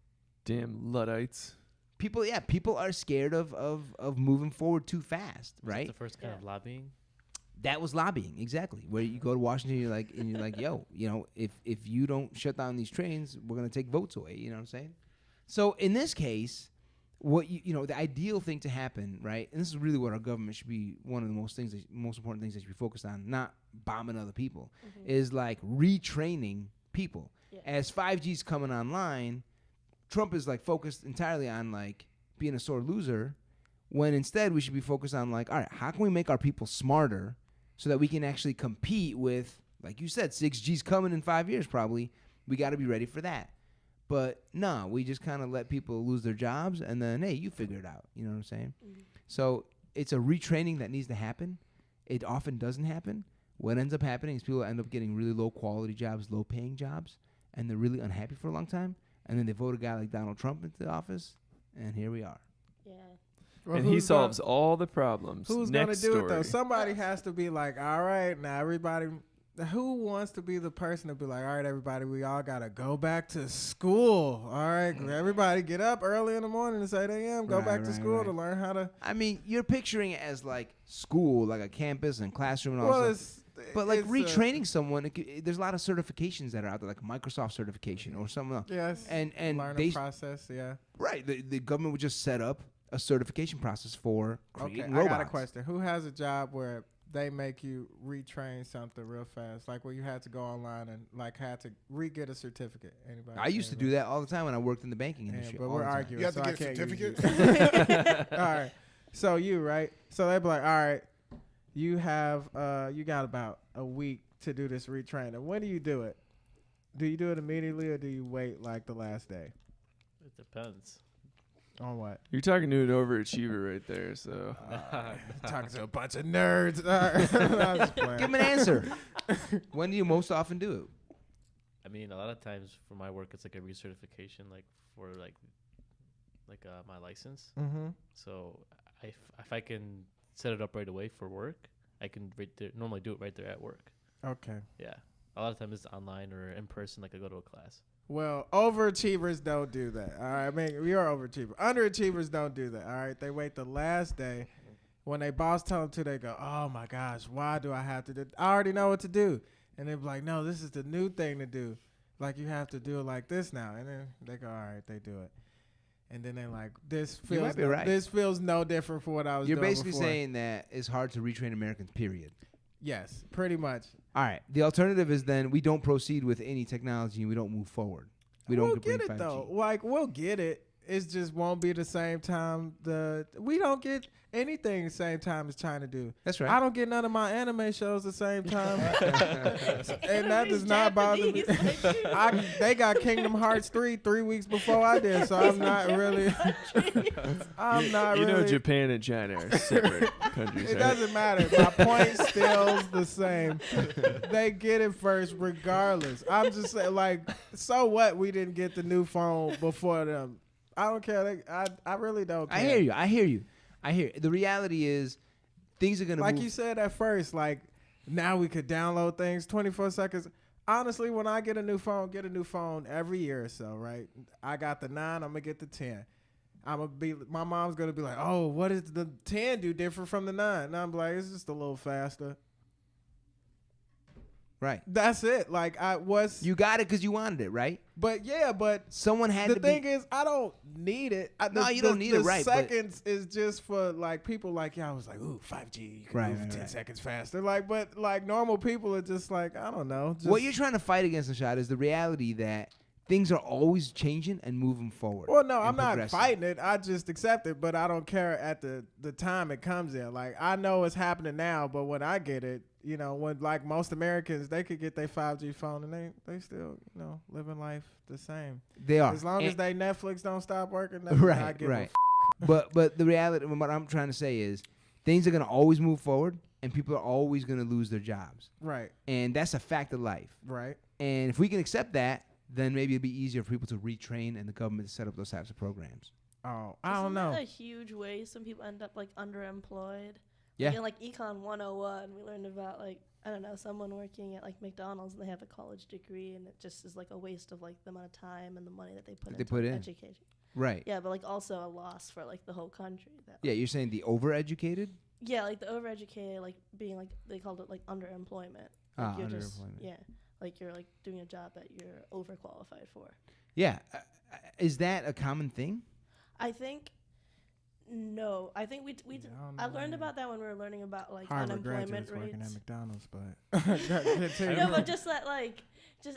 Damn Luddites. People are scared of moving forward too fast, Was that right? the first kind of lobbying. That was lobbying, exactly. Where you go to Washington, you're like, yo, if you don't shut down these trains, we're gonna take votes away. You know what I'm saying? So in this case, what the ideal thing to happen, right? And this is really what our government should be one of the most important things that should be focused on, not bombing other people, is like retraining people. Yeah. As 5G's coming online, Trump is like focused entirely on like being a sore loser, when instead we should be focused on like, all right, how can we make our people smarter so that we can actually compete with, like you said, 6G's coming in 5 years probably. We got to be ready for that. But no, we just kind of let people lose their jobs, and then, hey, you figure it out. You know what I'm saying? So it's a retraining that needs to happen. It often doesn't happen. What ends up happening is people end up getting really low quality jobs, low paying jobs, and they're really unhappy for a long time. And then they vote a guy like Donald Trump into office, and here we are. Yeah. Well, And he who's solves all the problems. Who's Next gonna do story. it though? Somebody has to be like, all right, now everybody. Who wants to be the person to be like, all right, everybody, we all gotta go back to school. All right, everybody, get up early in the morning at 8 a.m. Go back to school to learn how to. I mean, you're picturing it as like school, like a campus and classroom and all Well, that stuff. But like it's, retraining someone, there's a lot of certifications that are out there, like Microsoft certification or something else. Yes. And learning they process. Yeah. right, the government would just set up a certification process for creating Okay, robots. I got a question. Who has a job where they make you retrain something real fast, like where you had to go online and like had to re-get a certificate? Anybody? I used to do that all the time when I worked in the banking industry. but all we're the time. arguing. You have so to I get a can't use certificate? you. All right. So you right. So they be like, all right, you have you got about a week to do this retraining. When do you do it? Do you do it immediately or do you wait like the last day? It depends. On what? You're talking to an overachiever right there. So Talking to a bunch of nerds. All right. I'm just playing. Give him an answer. When do you most often do it? I mean, a lot of times for my work, it's like a recertification, like for my license. Mm-hmm. So if I can set it up right away for work, I can normally do it right there at work. Okay. Yeah. A lot of times it's online or in person, like I go to a class. Well, overachievers don't do that. All right. I mean, we are overachievers. Underachievers don't do that. All right. They wait the last day. When they boss tell them to, they go, oh my gosh, why do I have to do? I already know what to do. And they're like, no, this is the new thing to do. Like, you have to do it like this now. And then they go, all right, they do it. And then they're like, this feels no different from what I was You're doing basically before. saying that it's hard to retrain Americans, period. Yes, pretty much. All right. The alternative is then we don't proceed with any technology and we don't move forward. We'll get it, though. Like, we'll get it. It just won't be the same time. We don't get anything the same time as China do. That's right. I don't get none of my anime shows the same time. And that does not bother me. They got Kingdom Hearts 3 weeks before I did, so I'm not really. You know, Japan and China are separate countries. It doesn't matter. My point still's the same. They get it first regardless. I'm just saying, like, so what? We didn't get the new phone before them. I don't care. I really don't care. I hear you. The reality is things are going to like move. you said at first, like, now we could download things 24 seconds. Honestly, when I get a new phone every year or so, right? I got the 9, I'm going to get the 10. My mom's going to be like, oh, what does the 10 do different from the 9? And I'm like, it's just a little faster. Right. That's it. Like, You got it because you wanted it, right? But yeah, but someone had the to thing is, I don't need it. No, you don't need it, right? The seconds is just for like people like I was like, ooh, 5G, you can move 10 seconds faster. Like, but like normal people are just like, I don't know. Just, what you're trying to fight against, Noshod, is the reality that things are always changing and moving forward. Well, no, I'm not fighting it. I just accept it, but I don't care at the time it comes in. Like, I know it's happening now, but when I get it, you know, when like most Americans, they could get their 5G phone and they still, you know, living life the same. They are. As long as they Netflix don't stop working, right. But the reality, what I'm trying to say is things are going to always move forward and people are always going to lose their jobs. Right. And that's a fact of life. Right. And if we can accept that, then maybe it'd be easier for people to retrain and the government to set up those types of programs. Oh, I don't know. Isn't that a huge way some people end up like underemployed? Yeah. Like, in like Econ 101, we learned about like, I don't know, someone working at like McDonald's and they have a college degree and it just is like a waste of like the amount of time and the money that they put into education. Right. Yeah, but like also a loss for like the whole country. Yeah, you're saying the overeducated? Yeah, like the overeducated, like being like, they called it like underemployment. Like you're underemployment. yeah, like you're like doing a job that you're overqualified for. Yeah. Is that a common thing? I think no. I think I learned about that when we were learning about like Harvard unemployment graduates working at rates. McDonald's, but No, but just that like,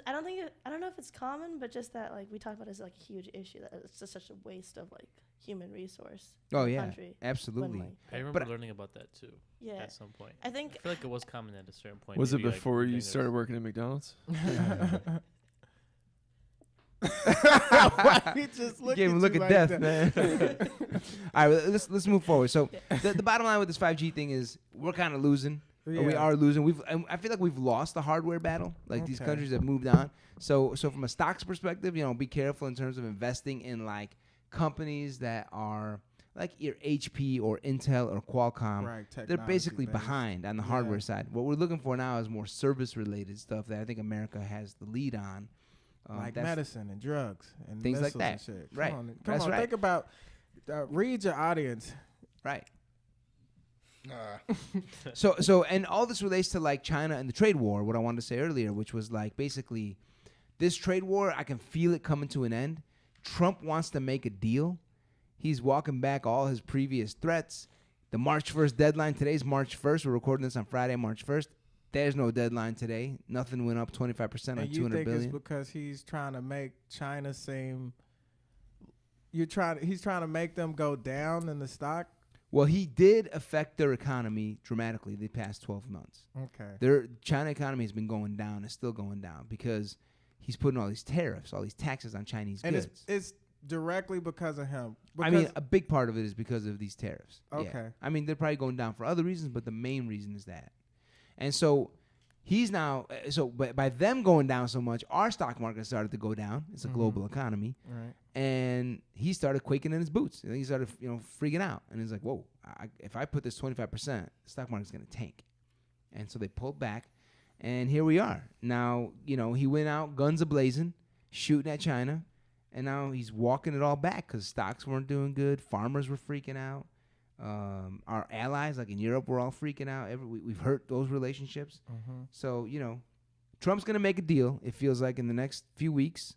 I don't know if it's common, but just that like we talk about it as like a huge issue that it's just such a waste of like human resource. Oh in the yeah, country absolutely. when, like, I remember learning about that too. Yeah. At some point. I think I feel like it was common at a certain point. Was it maybe, before like, you started working at McDonald's? why he just look Gave him a look at death, man. All right, let's move forward. So the bottom line with this 5G thing is we're kind of losing. Yeah. Or we are losing. I feel like we've lost the hardware battle. Like these countries have moved on. So from a stocks perspective, you know, be careful in terms of investing in like companies that are like your HP or Intel or Qualcomm. Right, they're basically technology-based. behind on the hardware side. What we're looking for now is more service related stuff that I think America has the lead on. Like medicine and drugs and things like missiles that. and shit. Right. Come That's on. right. Think about read your audience. Right. So and all this relates to like China and the trade war, what I wanted to say earlier, which was like basically this trade war, I can feel it coming to an end. Trump wants to make a deal. He's walking back all his previous threats. The March 1st deadline, today's March 1st. We're recording this on Friday, March 1st. There's no deadline today. Nothing went up 25% on And you $200 think billion. it's because he's trying to make China seem he's trying to make them go down in the stock? Well, he did affect their economy dramatically the past 12 months. Okay. Their China economy has been going down. It's still going down because he's putting all these tariffs, all these taxes on Chinese And goods. it's directly because of him. I mean, a big part of it is because of these tariffs. Okay. Yeah. I mean, they're probably going down for other reasons, but the main reason is that. And so he's now, but by them going down so much, our stock market started to go down. It's a global economy. Right. And he started quaking in his boots. And he started, freaking out. And he's like, whoa, if I put this 25%, the stock market's going to tank. And so they pulled back. And here we are. Now, he went out guns a-blazing, shooting at China. And now he's walking it all back because stocks weren't doing good. Farmers were freaking out. Our allies, like in Europe, were all freaking out. We've hurt those relationships. So, Trump's going to make a deal, it feels like, in the next few weeks.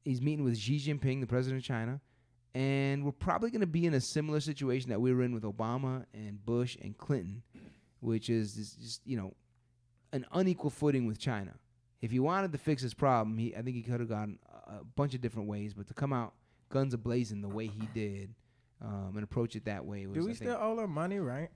He's meeting with Xi Jinping, the president of China. And we're probably going to be in a similar situation that we were in with Obama and Bush and Clinton, which is just, an unequal footing with China. If he wanted to fix his problem, I think he could have gone a bunch of different ways. But to come out guns a-blazing the way he did and approach it that way was, Do we still owe them money, right?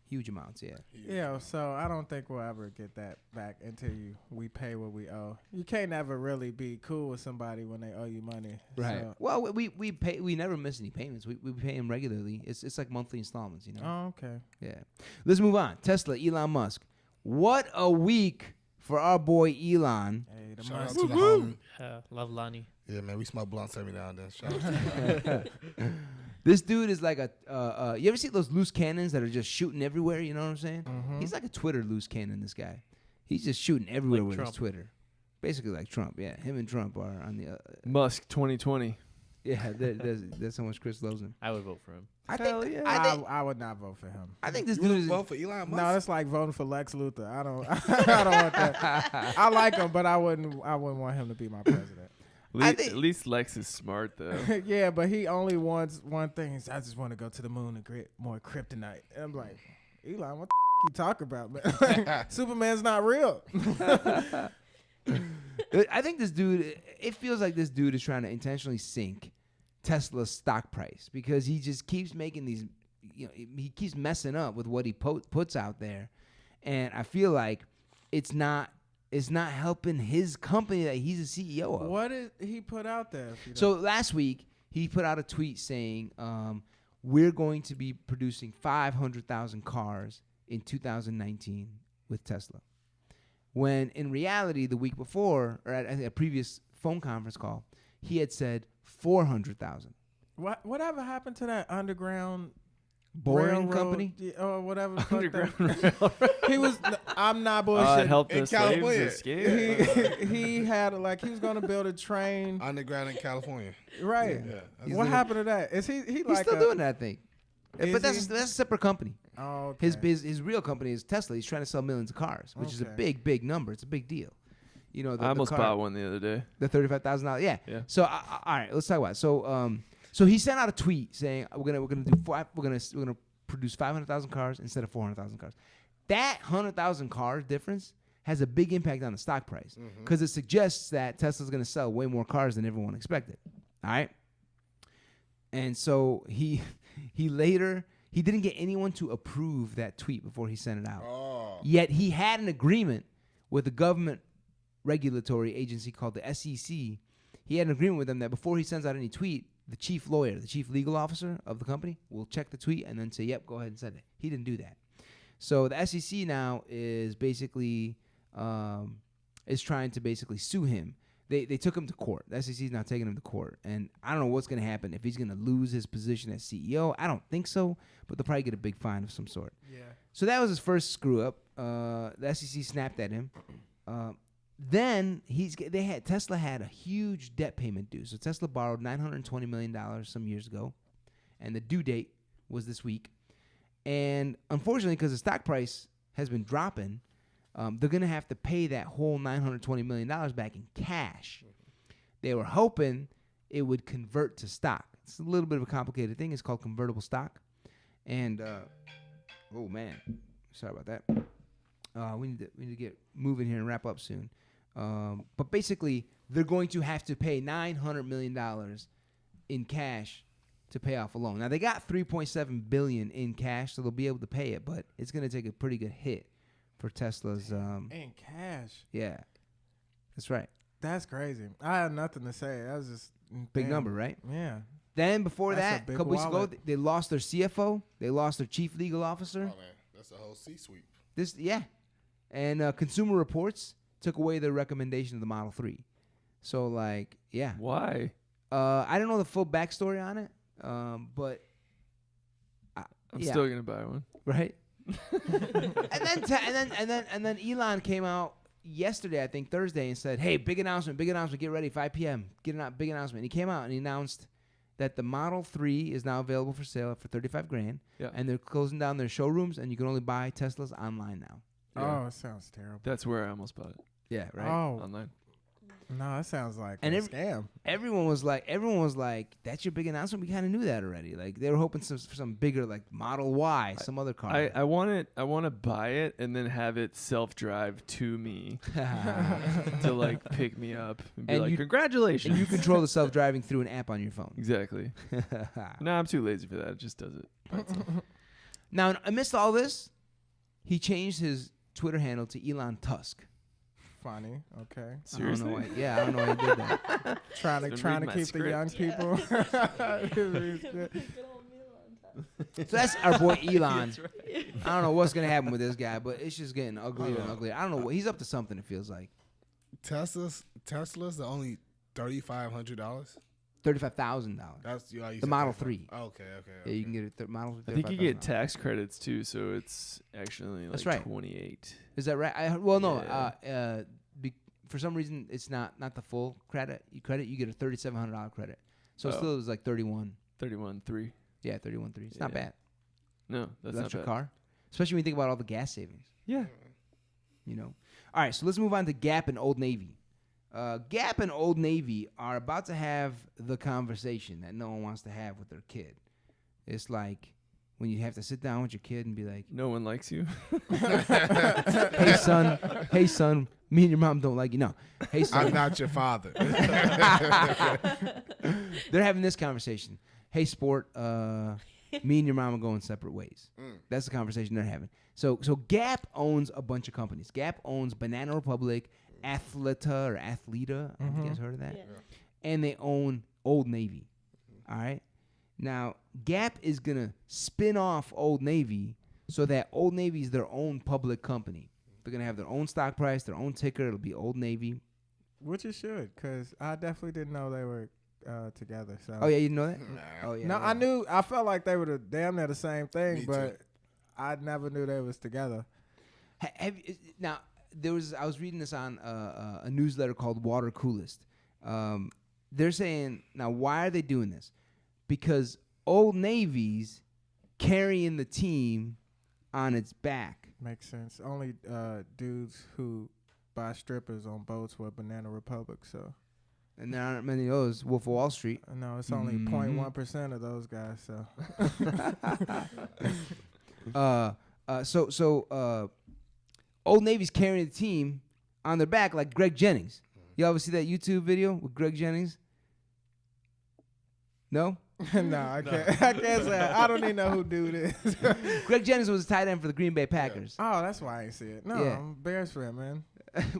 huge amounts, yeah. Yeah, so I don't think we'll ever get that back until we pay what we owe. You can't ever really be cool with somebody when they owe you money. Right. So. Well, we pay. We never miss any payments. We pay them regularly. It's like monthly installments, you know. Oh, okay. Yeah. Let's move on. Tesla, Elon Musk. What a week for our boy Elon. Hey, the Shout out Musk. to the homie. Love Lonnie. Yeah, man, we smoke blunts every now and then. Shout out to you. This dude is like a. You ever see those loose cannons that are just shooting everywhere? You know what I'm saying? Mm-hmm. He's like a Twitter loose cannon. This guy. He's just shooting everywhere Like with Trump. his Twitter. Basically like Trump. Yeah, him and Trump are on the. Musk 2020. Yeah, there's so much Chris loves him. I would vote for him. I Hell think. yeah. I would not vote for him. I think this You dude would is. vote for Elon Musk? No, it's like voting for Lex Luthor. I don't want that. I like him, but I wouldn't want him to be my president. At least Lex is smart though. Yeah, but he only wants one thing. He says, I just want to go to the moon and get more kryptonite. And I'm like, Elon, what the you talking about, man? Superman's not real. I think this dude. It feels like this dude is trying to intentionally sink Tesla's stock price because he just keeps making these. He keeps messing up with what he puts out there, and I feel like it's not helping his company that he's a CEO of. What did he put out there? So last week he put out a tweet saying, "We're going to be producing 500,000 cars in 2019 with Tesla." When in reality, the week before, or at a previous phone conference call, he had said 400,000. Whatever happened to that underground Boring railroad, company? or whatever? the fuck Underground that- He was. I'm not bullshit. help In the slaves California. escape. he had he was gonna build a train. Underground in California. Right. Yeah. What happened to that? Is he He's like still doing that thing. Is But that's he? a separate company. Oh, okay. His real company is Tesla. He's trying to sell millions of cars, which is a Okay. big number. It's a big deal. The I almost car, bought one the other day. the $35,000. Yeah. Yeah. So all right, let's talk about it. So he sent out a tweet saying we're gonna produce 500,000 cars instead of 400,000 cars. That 100,000 cars difference has a big impact on the stock price because it suggests that Tesla's gonna sell way more cars than everyone expected. All right. And so he didn't get anyone to approve that tweet before he sent it out. Oh. Yet he had an agreement with the government regulatory agency called the SEC. He had an agreement with them that before he sends out any tweet, the chief lawyer, the chief legal officer of the company, will check the tweet and then say, yep, go ahead and send it. He didn't do that. So the SEC now is basically is trying to basically sue him. They took him to court. The SEC is now taking him to court. And I don't know what's going to happen, if he's going to lose his position as CEO. I don't think so, but they'll probably get a big fine of some sort. Yeah. So that was his first screw up. The SEC snapped at him. Then Tesla had a huge debt payment due. So Tesla borrowed $920 million some years ago, and the due date was this week. And unfortunately, because the stock price has been dropping, they're going to have to pay that whole $920 million back in cash. They were hoping it would convert to stock. It's a little bit of a complicated thing. It's called convertible stock. And, oh, man. Sorry about that. We need to get moving here and wrap up soon. But basically, they're going to have to pay $900 million in cash to pay off a loan. Now, they got $3.7 billion in cash, so they'll be able to pay it, but it's going to take a pretty good hit for Tesla's. In cash. Yeah, that's right. That's crazy. I had nothing to say. That was just Big damn. number, right? Yeah. Then before That's a that, a big couple weeks ago, wallet. they lost their CFO. They lost their chief legal Oh, officer. man. That's a whole C-suite. And Consumer Reports took away their recommendation of the Model 3. So, yeah. Why? I don't know the full backstory on it, but I'm still gonna buy one. right. and then Elon came out yesterday, I think Thursday, and said, "Hey, big announcement! Get ready, 5 p.m. Big announcement." And he came out and he announced that the Model 3 is now available for sale for $35,000, Yeah. and they're closing down their showrooms, and you can only buy Teslas online now. Yeah. Oh, it sounds terrible. That's where I almost bought it. Yeah, right. Oh online. no, that sounds like And a scam. Everyone was like, that's your big announcement. We kind of knew that already. Like they were hoping for some bigger, like Model Y, some other car. I want it. I want to buy it and then have it self-drive to me to like pick me up and be And like, you- congratulations. and you control the self-driving through an app on your phone. Exactly. No, I'm too lazy for that. It just does it. Now, amidst all this, he changed his Twitter handle to Elon Tusk. Funny. Okay. Seriously? I don't know why, I don't know why he did that. Trying been to reading my keep the young script. people. Good old Elon. So that's our boy Elon. I don't know what's gonna happen with this guy, but it's just getting uglier and uglier. I don't know what he's up to. Something it feels like. Tesla's are only $3,500. $35,000. That's you The Model 3. Okay. Yeah, you can get a Model. I think you get $35,000. tax credits too, so it's actually like That's right. 28. Is that right? Yeah. For some reason it's not the full credit. You get a $3,700 credit. So it Oh. still is like 31.3. Yeah, 31.3. It's not Yeah. bad. No, that's not Electric bad. car, especially when you think about all the gas savings. Yeah. You know. All right, so let's move on to Gap and Old Navy. Gap and Old Navy are about to have the conversation that no one wants to have with their kid. It's like when you have to sit down with your kid and be like, No one likes you. hey son, me and your mom don't like you. No. Hey son. I'm not your father. They're having this conversation. Hey sport, me and your mom are going separate ways. That's the conversation they're having. So Gap owns a bunch of companies. Gap owns Banana Republic, Athleta or Athleta. Have you guys heard of that? Yeah. And they own Old Navy. All right. Now Gap is gonna spin off Old Navy so that Old Navy is their own public company. They're gonna have their own stock price, their own ticker. It'll be Old Navy. Which it should, because I definitely didn't know they were together. So. Oh yeah, you didn't know that? Nah. Oh yeah. No, yeah. I felt like they were damn near the same thing, Me but too. I never knew they was together. Now I was reading this on a newsletter called Water Coolest. They're saying now why are they doing this? Because Old Navy's carrying the team on its back. Makes sense. Only dudes who buy strippers on boats with Banana Republic. So And there aren't many of those. Wolf of Wall Street. no, it's only 0.1% of those guys. So Old Navy's carrying the team on their back like Greg Jennings. You ever see that YouTube video with Greg Jennings? No? no, I can't. I can't say. I don't even know who dude is. Greg Jennings was a tight end for the Green Bay Packers. Oh, that's why I ain't see it. No, Yeah. I'm Bears fan, man.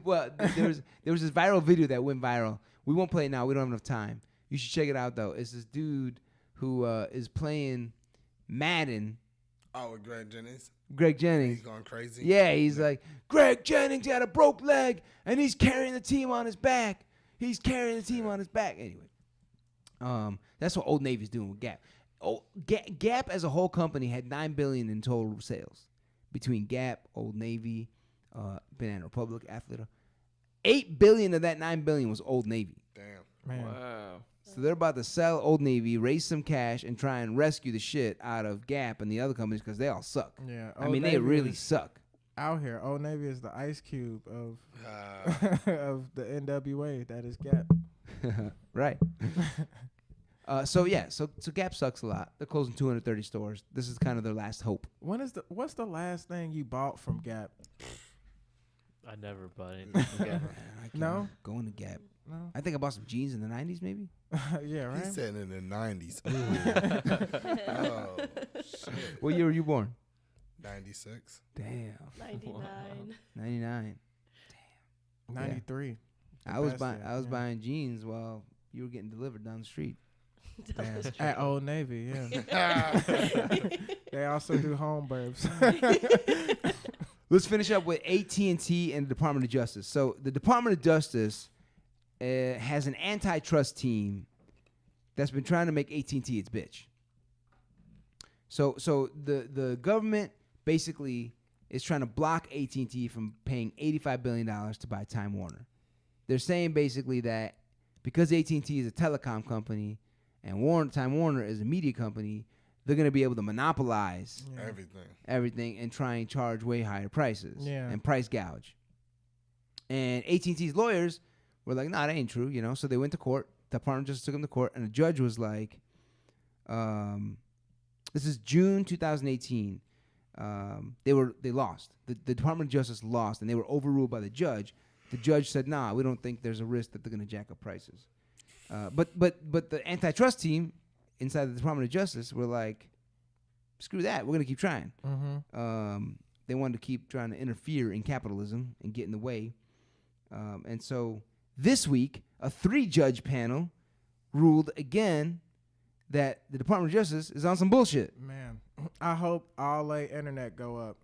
Well, there was this viral video that went viral. We won't play it now. We don't have enough time. You should check it out though. It's this dude who is playing Madden. Oh, with Greg Jennings. Greg Jennings. He's going crazy. Yeah, he's like, Greg Jennings had a broke leg, and he's carrying the team on his back. He's carrying the team on his back. Anyway, that's what Old Navy's doing with Gap. Gap as a whole company had $9 billion in total sales between Gap, Old Navy, Banana Republic, Athleta. $8 billion of that $9 billion was Old Navy. Damn. Man. Wow. So they're about to sell Old Navy, raise some cash, and try and rescue the shit out of Gap and the other companies because they all suck. Yeah. I Old mean, they Navy really is suck. out here. Old Navy is the Ice Cube of Uh, of the NWA. That is Gap. Right. So Gap sucks a lot. They're closing 230 stores. This is kind of their last hope. What's the last thing you bought from Gap? I never bought anything from Gap. I can't No? going to Gap. No. I think I bought some jeans in the 90s, maybe. Yeah, he right. said in the 90s. Oh, shit. What year were you born? 96. Damn, 99. 99. 93. I was best year, yeah. buying jeans while you were getting delivered down the street. That was At Old Navy, yeah. They also do home burbs. Let's finish up with AT&T and the Department of Justice. So the Department of Justice has an antitrust team that's been trying to make AT&T its bitch. So the government basically is trying to block AT&T from paying $85 billion to buy Time Warner. They're saying basically that because AT&T is a telecom company and Time Warner is a media company, they're going to be able to monopolize Everything. everything and try and charge way higher prices Yeah. and price gouge. And AT&T's lawyers were like, nah, that ain't true, you know. So they went to court. The Department of Justice took them to court, and the judge was like, this is June 2018. They lost. The Department of Justice lost, and they were overruled by the judge. The judge said, nah, we don't think there's a risk that they're going to jack up prices. But the antitrust team inside the Department of Justice were like, screw that. We're going to keep trying. They wanted to keep trying to interfere in capitalism and get in the way. And so this week, a 3-judge panel ruled again that the Department of Justice is on some bullshit. Man, I hope all they internet go up.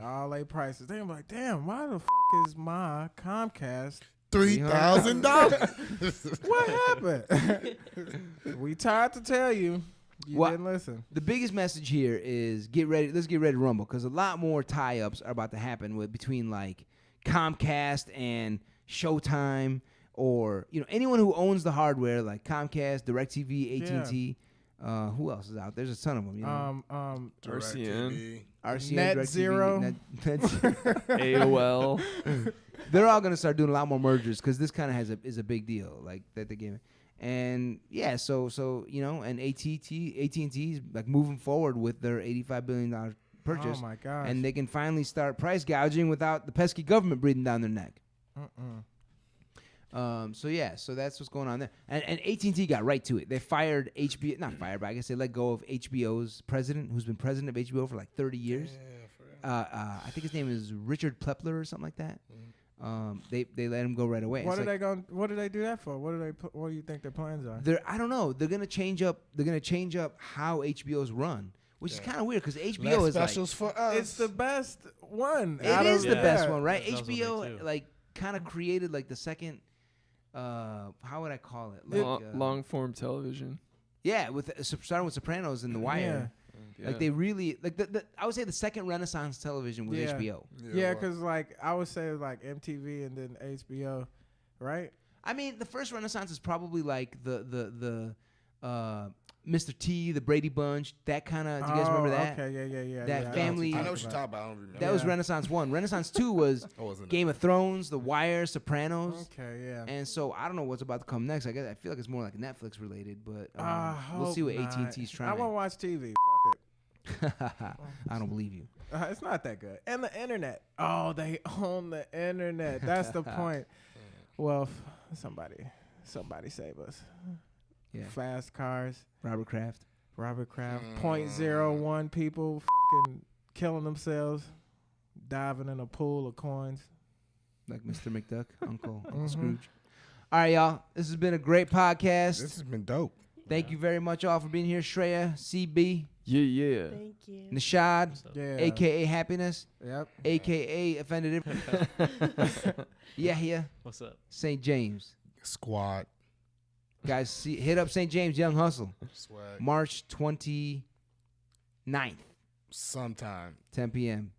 All they prices. They're like, damn, why the fuck is my Comcast $3,000. What happened? We tried to tell you. You Well, didn't listen. The biggest message here is get ready. Let's get ready to rumble because a lot more tie-ups are about to happen between like Comcast and Showtime, or anyone who owns the hardware like Comcast, DirecTV, AT&T. Who else is out? There's a ton of them. RCN. RCN, Net DirecTV, Zero. Net AOL. They're all gonna start doing a lot more mergers because this kind of is a big deal, like that they gave. And yeah, so and AT&T's like moving forward with their $85 billion purchase. Oh my gosh. And they can finally start price gouging without the pesky government breathing down their neck. So that's what's going on there. And AT&T got right to it. They fired HBO, not fired, but I guess they let go of HBO's president, who's been president of HBO for like 30 years. I think his name is Richard Plepler or something like that. They let him go right away. What do they do that for? What do you think their plans are? I don't know. They're gonna change up how HBO's run, which is kind of weird because HBO Less is like specials for us. It's the best one. it is the best one, right? That was one of HBO me, too. like kind of created like the second. How would I call it? Like, Long form television. yeah, starting with Sopranos and The Wire. Yeah. Like they really like I would say the second Renaissance television was Yeah. HBO. Yeah, because like I would say like MTV and then HBO, right? I mean, the first Renaissance is probably like the Mr. T, the Brady Bunch, that kind of. Do you guys remember that? Okay, yeah. That yeah, family- I know what you're talking about. I don't remember. That was Yeah. Renaissance 1. Renaissance 2 was I wasn't Game of Thrones, The Wire, Sopranos. Okay, yeah. And so I don't know what's about to come next. I feel like it's more like Netflix related, but I we'll see what hope not. AT&T's I trying. won't watch TV. Fuck it. I don't believe you. It's not that good. And the internet. Oh, they own the internet. That's the point. Well, somebody save us. Yeah. Fast cars. Robert Kraft. Robert Kraft. 0.01 people fucking killing themselves, diving in a pool of coins. Like Mr. McDuck, Uncle Scrooge. All right, y'all. This has been a great podcast. This has been dope. Thank you very much all for being here. Shreya, CB, Yeah. Thank you. Nashad, Yeah. a.k.a. Happiness, Yep. a.k.a. Offended. Yeah. What's up? St. James. Squad. Guys, hit up St. James Young Hustle. Swag. March 29th, Sometime. 10 p.m.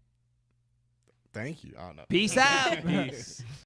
Thank you. I don't know. Peace out. Peace.